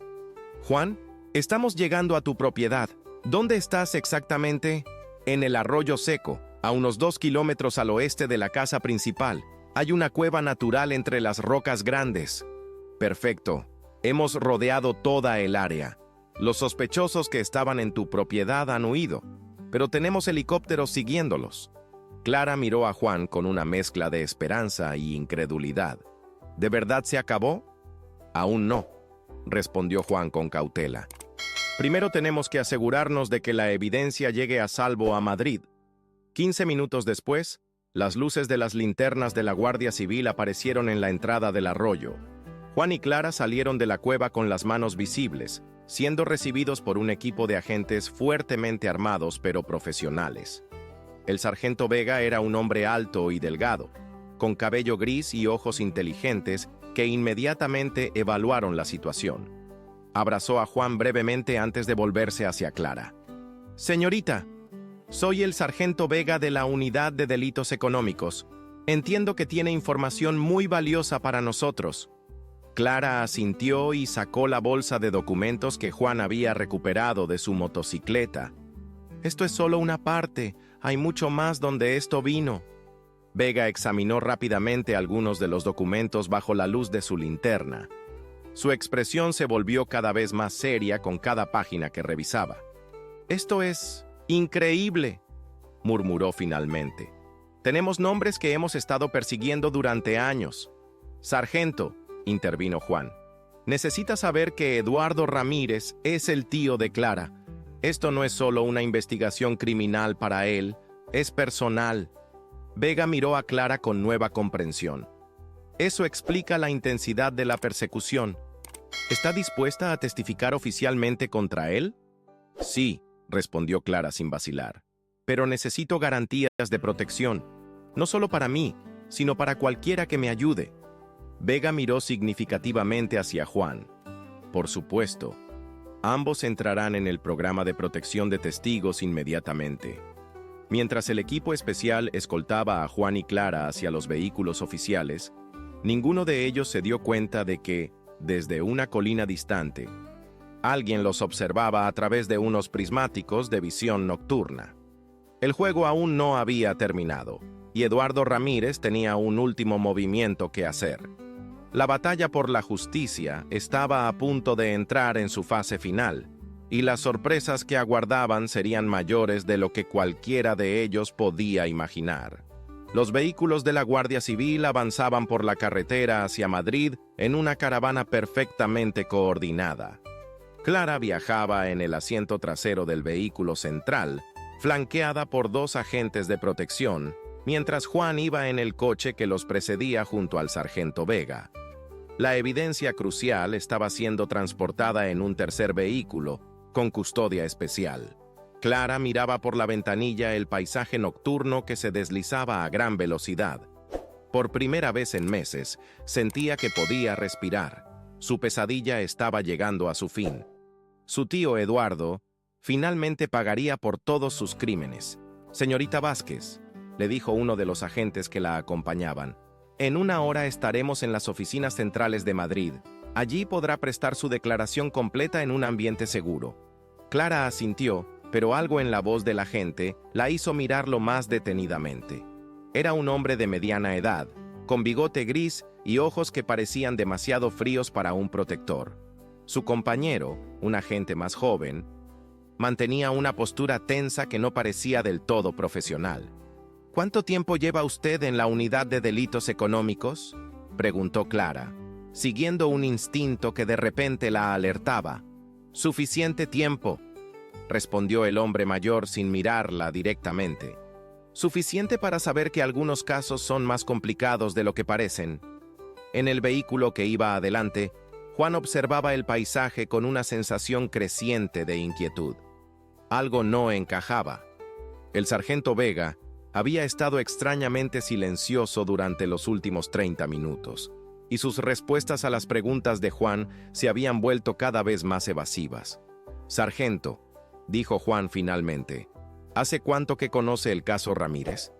Juan, estamos llegando a tu propiedad. ¿Dónde estás exactamente? En el Arroyo Seco, a unos 2 kilómetros al oeste de la casa principal. Hay una cueva natural entre las rocas grandes. Perfecto. Hemos rodeado toda el área. Los sospechosos que estaban en tu propiedad han huido, pero tenemos helicópteros siguiéndolos. Clara miró a Juan con una mezcla de esperanza y incredulidad. ¿De verdad se acabó? Aún no, respondió Juan con cautela. Primero tenemos que asegurarnos de que la evidencia llegue a salvo a Madrid. 15 minutos después, las luces de las linternas de la Guardia Civil aparecieron en la entrada del arroyo. Juan y Clara salieron de la cueva con las manos visibles, siendo recibidos por un equipo de agentes fuertemente armados pero profesionales. El sargento Vega era un hombre alto y delgado, con cabello gris y ojos inteligentes que inmediatamente evaluaron la situación. Abrazó a Juan brevemente antes de volverse hacia Clara. «Señorita, soy el sargento Vega de la Unidad de Delitos Económicos. Entiendo que tiene información muy valiosa para nosotros». Clara asintió y sacó la bolsa de documentos que Juan había recuperado de su motocicleta. «Esto es solo una parte, hay mucho más donde esto vino». Vega examinó rápidamente algunos de los documentos bajo la luz de su linterna. Su expresión se volvió cada vez más seria con cada página que revisaba. «Esto es increíble», murmuró finalmente. «Tenemos nombres que hemos estado persiguiendo durante años». «Sargento», intervino Juan, «necesita saber que Eduardo Ramírez es el tío de Clara. Esto no es solo una investigación criminal para él, es personal». Vega miró a Clara con nueva comprensión. «Eso explica la intensidad de la persecución. ¿Está dispuesta a testificar oficialmente contra él?» «Sí», respondió Clara sin vacilar. «Pero necesito garantías de protección, no solo para mí, sino para cualquiera que me ayude». Vega miró significativamente hacia Juan. «Por supuesto. Ambos entrarán en el programa de protección de testigos inmediatamente». Mientras el equipo especial escoltaba a Juan y Clara hacia los vehículos oficiales, ninguno de ellos se dio cuenta de que, desde una colina distante, alguien los observaba a través de unos prismáticos de visión nocturna. El juego aún no había terminado, y Eduardo Ramírez tenía un último movimiento que hacer. La batalla por la justicia estaba a punto de entrar en su fase final, y las sorpresas que aguardaban serían mayores de lo que cualquiera de ellos podía imaginar. Los vehículos de la Guardia Civil avanzaban por la carretera hacia Madrid en una caravana perfectamente coordinada. Clara viajaba en el asiento trasero del vehículo central, flanqueada por 2 agentes de protección, mientras Juan iba en el coche que los precedía junto al sargento Vega. La evidencia crucial estaba siendo transportada en un tercer vehículo, con custodia especial. Clara miraba por la ventanilla el paisaje nocturno que se deslizaba a gran velocidad. Por primera vez en meses, sentía que podía respirar. Su pesadilla estaba llegando a su fin. Su tío Eduardo finalmente pagaría por todos sus crímenes. «Señorita Vázquez», le dijo uno de los agentes que la acompañaban, «en 1 hora estaremos en las oficinas centrales de Madrid. Allí podrá prestar su declaración completa en un ambiente seguro». Clara asintió, pero algo en la voz del agente la hizo mirarlo más detenidamente. Era un hombre de mediana edad, con bigote gris y ojos que parecían demasiado fríos para un protector. Su compañero, un agente más joven, mantenía una postura tensa que no parecía del todo profesional. «¿Cuánto tiempo lleva usted en la Unidad de Delitos Económicos?», preguntó Clara, siguiendo un instinto que de repente la alertaba. «Suficiente tiempo», respondió el hombre mayor sin mirarla directamente. «Suficiente para saber que algunos casos son más complicados de lo que parecen». En el vehículo que iba adelante, Juan observaba el paisaje con una sensación creciente de inquietud. Algo no encajaba. El sargento Vega había estado extrañamente silencioso durante los últimos 30 minutos, y sus respuestas a las preguntas de Juan se habían vuelto cada vez más evasivas. «Sargento», dijo Juan finalmente, «¿hace cuánto que conoce el caso Ramírez?».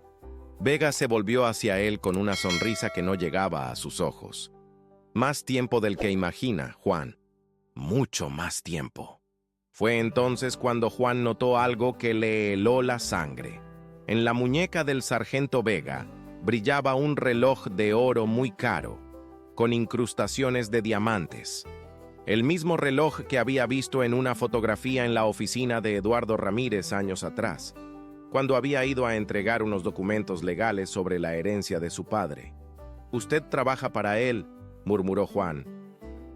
Vega se volvió hacia él con una sonrisa que no llegaba a sus ojos. «Más tiempo del que imagina, Juan. Mucho más tiempo». Fue entonces cuando Juan notó algo que le heló la sangre. En la muñeca del sargento Vega brillaba un reloj de oro muy caro, con incrustaciones de diamantes. El mismo reloj que había visto en una fotografía en la oficina de Eduardo Ramírez años atrás, cuando había ido a entregar unos documentos legales sobre la herencia de su padre. «Usted trabaja para él», murmuró Juan,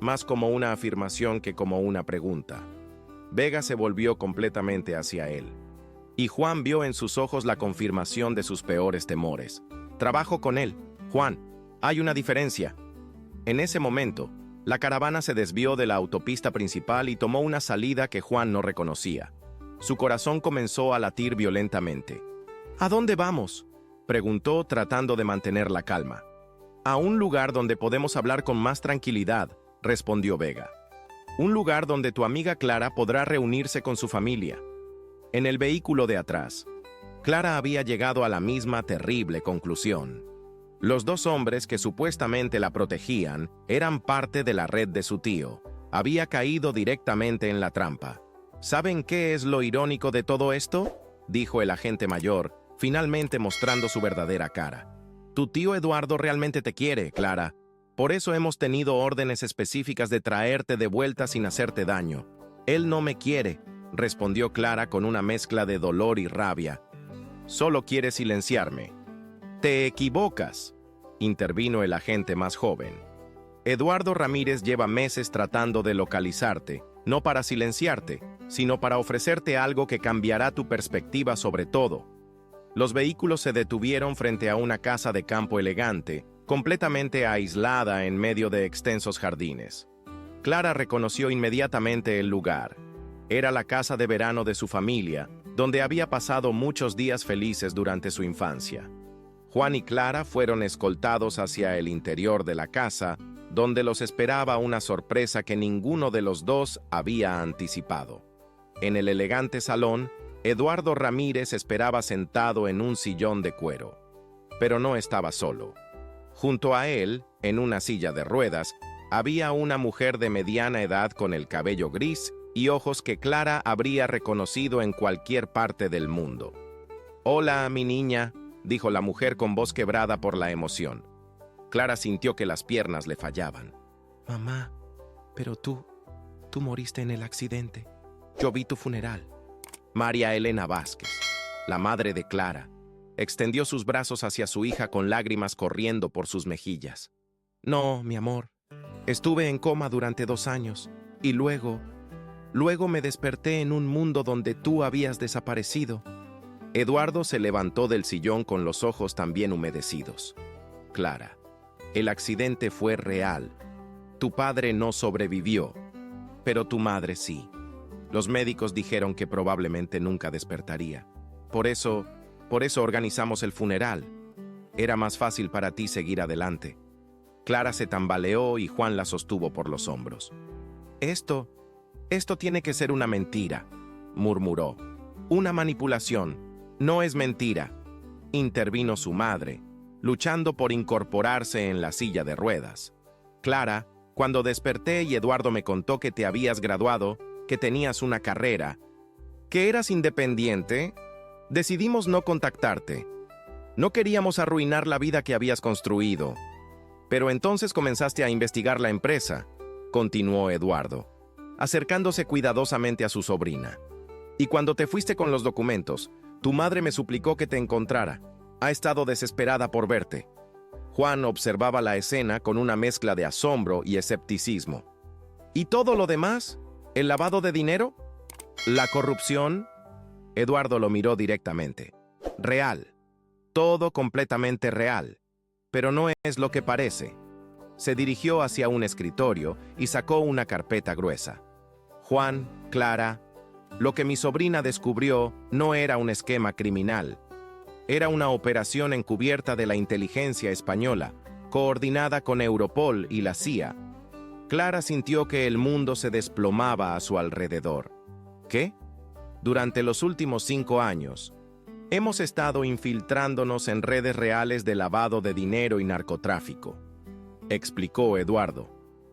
más como una afirmación que como una pregunta. Vega se volvió completamente hacia él, y Juan vio en sus ojos la confirmación de sus peores temores. «Trabajo con él, Juan. Hay una diferencia». En ese momento, La caravana se desvió de la autopista principal y tomó una salida que Juan no reconocía. Su corazón comenzó a latir violentamente. ¿A dónde vamos?, preguntó tratando de mantener la calma. A un lugar donde podemos hablar con más tranquilidad, respondió Vega. Un lugar donde tu amiga Clara podrá reunirse con su familia. En el vehículo de atrás, Clara había llegado a la misma terrible conclusión. Los dos hombres que supuestamente la protegían eran parte de la red de su tío. Había caído directamente en la trampa. ¿Saben qué es lo irónico de todo esto?, dijo el agente mayor, finalmente mostrando su verdadera cara. Tu tío Eduardo realmente te quiere, Clara. Por eso hemos tenido órdenes específicas de traerte de vuelta sin hacerte daño. Él no me quiere, respondió Clara con una mezcla de dolor y rabia. Solo quiere silenciarme. Te equivocas, intervino el agente más joven. Eduardo Ramírez lleva meses tratando de localizarte, no para silenciarte, sino para ofrecerte algo que cambiará tu perspectiva sobre todo. Los vehículos se detuvieron frente a una casa de campo elegante, completamente aislada en medio de extensos jardines. Clara reconoció inmediatamente el lugar. Era la casa de verano de su familia, donde había pasado muchos días felices durante su infancia. Juan y Clara fueron escoltados hacia el interior de la casa, donde los esperaba una sorpresa que ninguno de los dos había anticipado. En el elegante salón, Eduardo Ramírez esperaba sentado en un sillón de cuero. Pero no estaba solo. Junto a él, en una silla de ruedas, había una mujer de mediana edad con el cabello gris y ojos que Clara habría reconocido en cualquier parte del mundo. «Hola, mi niña», dijo la mujer con voz quebrada por la emoción. Clara sintió que las piernas le fallaban. «Mamá, pero tú moriste en el accidente. Yo vi tu funeral». María Elena Vázquez, la madre de Clara, extendió sus brazos hacia su hija con lágrimas corriendo por sus mejillas. «No, mi amor. Estuve en coma durante 2 años y luego me desperté en un mundo donde tú habías desaparecido». Eduardo se levantó del sillón con los ojos también humedecidos. «Clara, el accidente fue real. Tu padre no sobrevivió, pero tu madre sí. Los médicos dijeron que probablemente nunca despertaría. Por eso organizamos el funeral. Era más fácil para ti seguir adelante». Clara se tambaleó y Juan la sostuvo por los hombros. Esto tiene que ser una mentira», murmuró. «Una manipulación. No es mentira», intervino su madre, luchando por incorporarse en la silla de ruedas. «Clara, cuando desperté y Eduardo me contó que te habías graduado, que tenías una carrera, que eras independiente, decidimos no contactarte. No queríamos arruinar la vida que habías construido. Pero entonces comenzaste a investigar la empresa», continuó Eduardo, acercándose cuidadosamente a su sobrina. «Y cuando te fuiste con los documentos, tu madre me suplicó que te encontrara. Ha estado desesperada por verte». Juan observaba la escena con una mezcla de asombro y escepticismo. «¿Y todo lo demás? ¿El lavado de dinero? ¿La corrupción?». Eduardo lo miró directamente. «Real. Todo completamente real. Pero no es lo que parece». Se dirigió hacia un escritorio y sacó una carpeta gruesa. «Juan, Clara, lo que mi sobrina descubrió no era un esquema criminal. Era una operación encubierta de la inteligencia española, coordinada con Europol y la CIA». Clara sintió que el mundo se desplomaba a su alrededor. ¿Qué? Durante los últimos 5 años, hemos estado infiltrándonos en redes reales de lavado de dinero y narcotráfico, explicó Eduardo.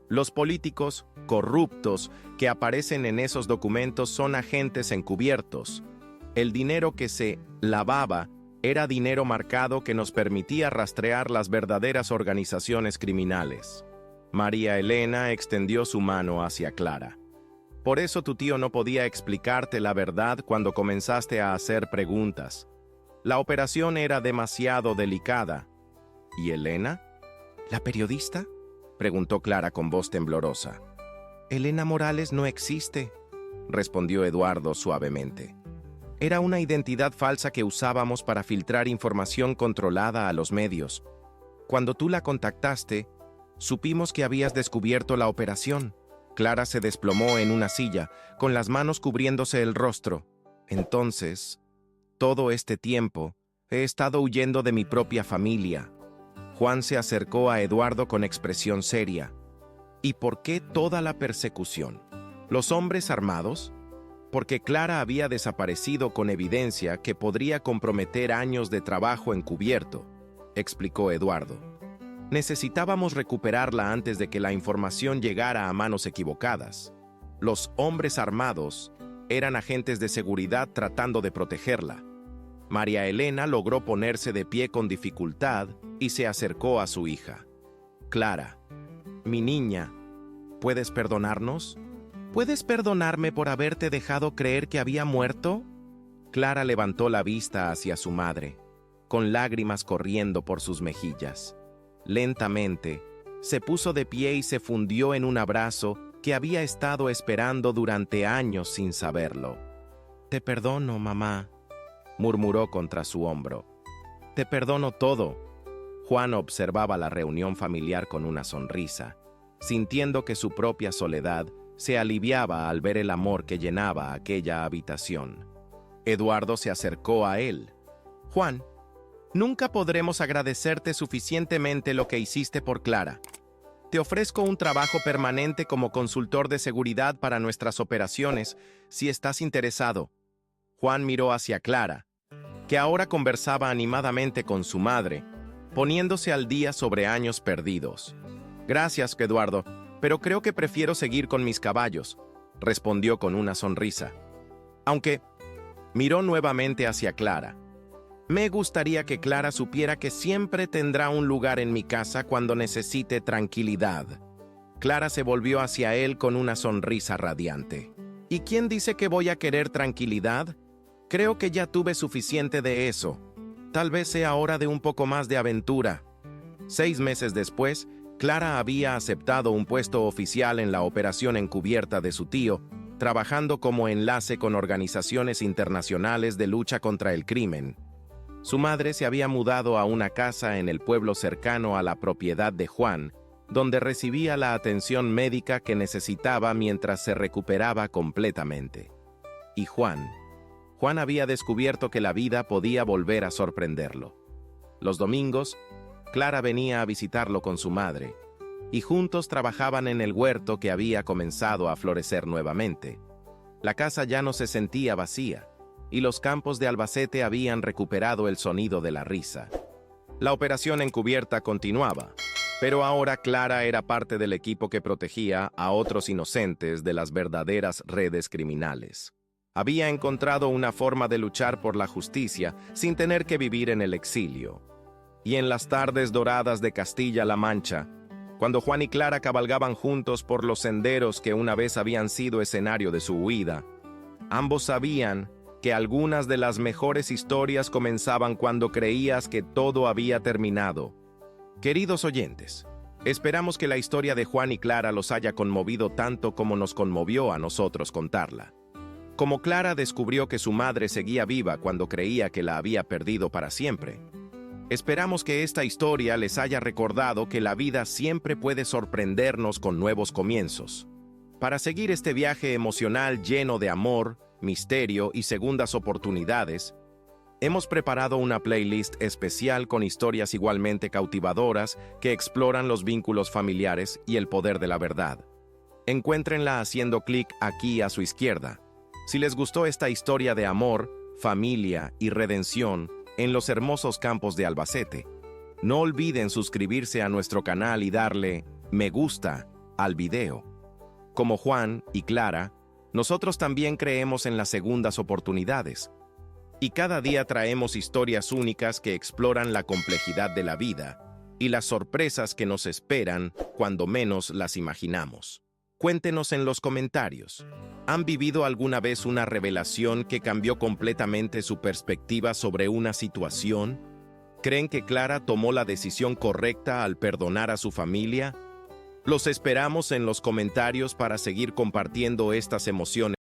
Los políticos corruptos que aparecen en esos documentos son agentes encubiertos. El dinero que se lavaba era dinero marcado que nos permitía rastrear las verdaderas organizaciones criminales. María Elena extendió su mano hacia Clara. «Por eso tu tío no podía explicarte la verdad cuando comenzaste a hacer preguntas. La operación era demasiado delicada». «¿Y Elena? ¿La periodista?», preguntó Clara con voz temblorosa. «Elena Morales no existe», respondió Eduardo suavemente. «Era una identidad falsa que usábamos para filtrar información controlada a los medios. Cuando tú la contactaste, Supimos que habías descubierto la operación. Clara se desplomó en una silla, con las manos cubriéndose el rostro. Entonces, todo este tiempo, he estado huyendo de mi propia familia. Juan se acercó a Eduardo con expresión seria. ¿Y por qué toda la persecución? ¿Los hombres armados? Porque Clara había desaparecido con evidencia que podría comprometer años de trabajo encubierto, explicó Eduardo. Necesitábamos recuperarla antes de que la información llegara a manos equivocadas. Los hombres armados eran agentes de seguridad tratando de protegerla. María Elena logró ponerse de pie con dificultad y se acercó a su hija. Clara, mi niña, ¿puedes perdonarnos? ¿Puedes perdonarme por haberte dejado creer que había muerto? Clara levantó la vista hacia su madre, con lágrimas corriendo por sus mejillas. Lentamente, se puso de pie y se fundió en un abrazo que había estado esperando durante años sin saberlo. «Te perdono, mamá», murmuró contra su hombro. «Te perdono todo». Juan observaba la reunión familiar con una sonrisa, sintiendo que su propia soledad se aliviaba al ver el amor que llenaba aquella habitación. Eduardo se acercó a él. «Juan, nunca podremos agradecerte suficientemente lo que hiciste por Clara. Te ofrezco un trabajo permanente como consultor de seguridad para nuestras operaciones, si estás interesado». Juan miró hacia Clara, que ahora conversaba animadamente con su madre, poniéndose al día sobre años perdidos. «Gracias, Eduardo, pero creo que prefiero seguir con mis caballos», respondió con una sonrisa. Aunque miró nuevamente hacia Clara. «Me gustaría que Clara supiera que siempre tendrá un lugar en mi casa cuando necesite tranquilidad». Clara se volvió hacia él con una sonrisa radiante. «¿Y quién dice que voy a querer tranquilidad? Creo que ya tuve suficiente de eso. Tal vez sea hora de un poco más de aventura». 6 meses después, Clara había aceptado un puesto oficial en la operación encubierta de su tío, trabajando como enlace con organizaciones internacionales de lucha contra el crimen. Su madre se había mudado a una casa en el pueblo cercano a la propiedad de Juan, donde recibía la atención médica que necesitaba mientras se recuperaba completamente. Y Juan había descubierto que la vida podía volver a sorprenderlo. Los domingos, Clara venía a visitarlo con su madre, y juntos trabajaban en el huerto que había comenzado a florecer nuevamente. La casa ya no se sentía vacía, y los campos de Albacete habían recuperado el sonido de la risa. La operación encubierta continuaba, pero ahora Clara era parte del equipo que protegía a otros inocentes de las verdaderas redes criminales. Había encontrado una forma de luchar por la justicia sin tener que vivir en el exilio. Y en las tardes doradas de Castilla-La Mancha, cuando Juan y Clara cabalgaban juntos por los senderos que una vez habían sido escenario de su huida, ambos sabían que algunas de las mejores historias comenzaban cuando creías que todo había terminado. Queridos oyentes, esperamos que la historia de Juan y Clara los haya conmovido tanto como nos conmovió a nosotros contarla. Como Clara descubrió que su madre seguía viva cuando creía que la había perdido para siempre. Esperamos que esta historia les haya recordado que la vida siempre puede sorprendernos con nuevos comienzos. Para seguir este viaje emocional lleno de amor, misterio y segundas oportunidades, hemos preparado una playlist especial con historias igualmente cautivadoras que exploran los vínculos familiares y el poder de la verdad. Encuéntrenla haciendo clic aquí a su izquierda. Si les gustó esta historia de amor, familia y redención en los hermosos campos de Albacete, no olviden suscribirse a nuestro canal y darle me gusta al video. Como Juan y Clara, nosotros también creemos en las segundas oportunidades. Y cada día traemos historias únicas que exploran la complejidad de la vida y las sorpresas que nos esperan cuando menos las imaginamos. Cuéntenos en los comentarios. ¿Han vivido alguna vez una revelación que cambió completamente su perspectiva sobre una situación? ¿Creen que Clara tomó la decisión correcta al perdonar a su familia? Los esperamos en los comentarios para seguir compartiendo estas emociones.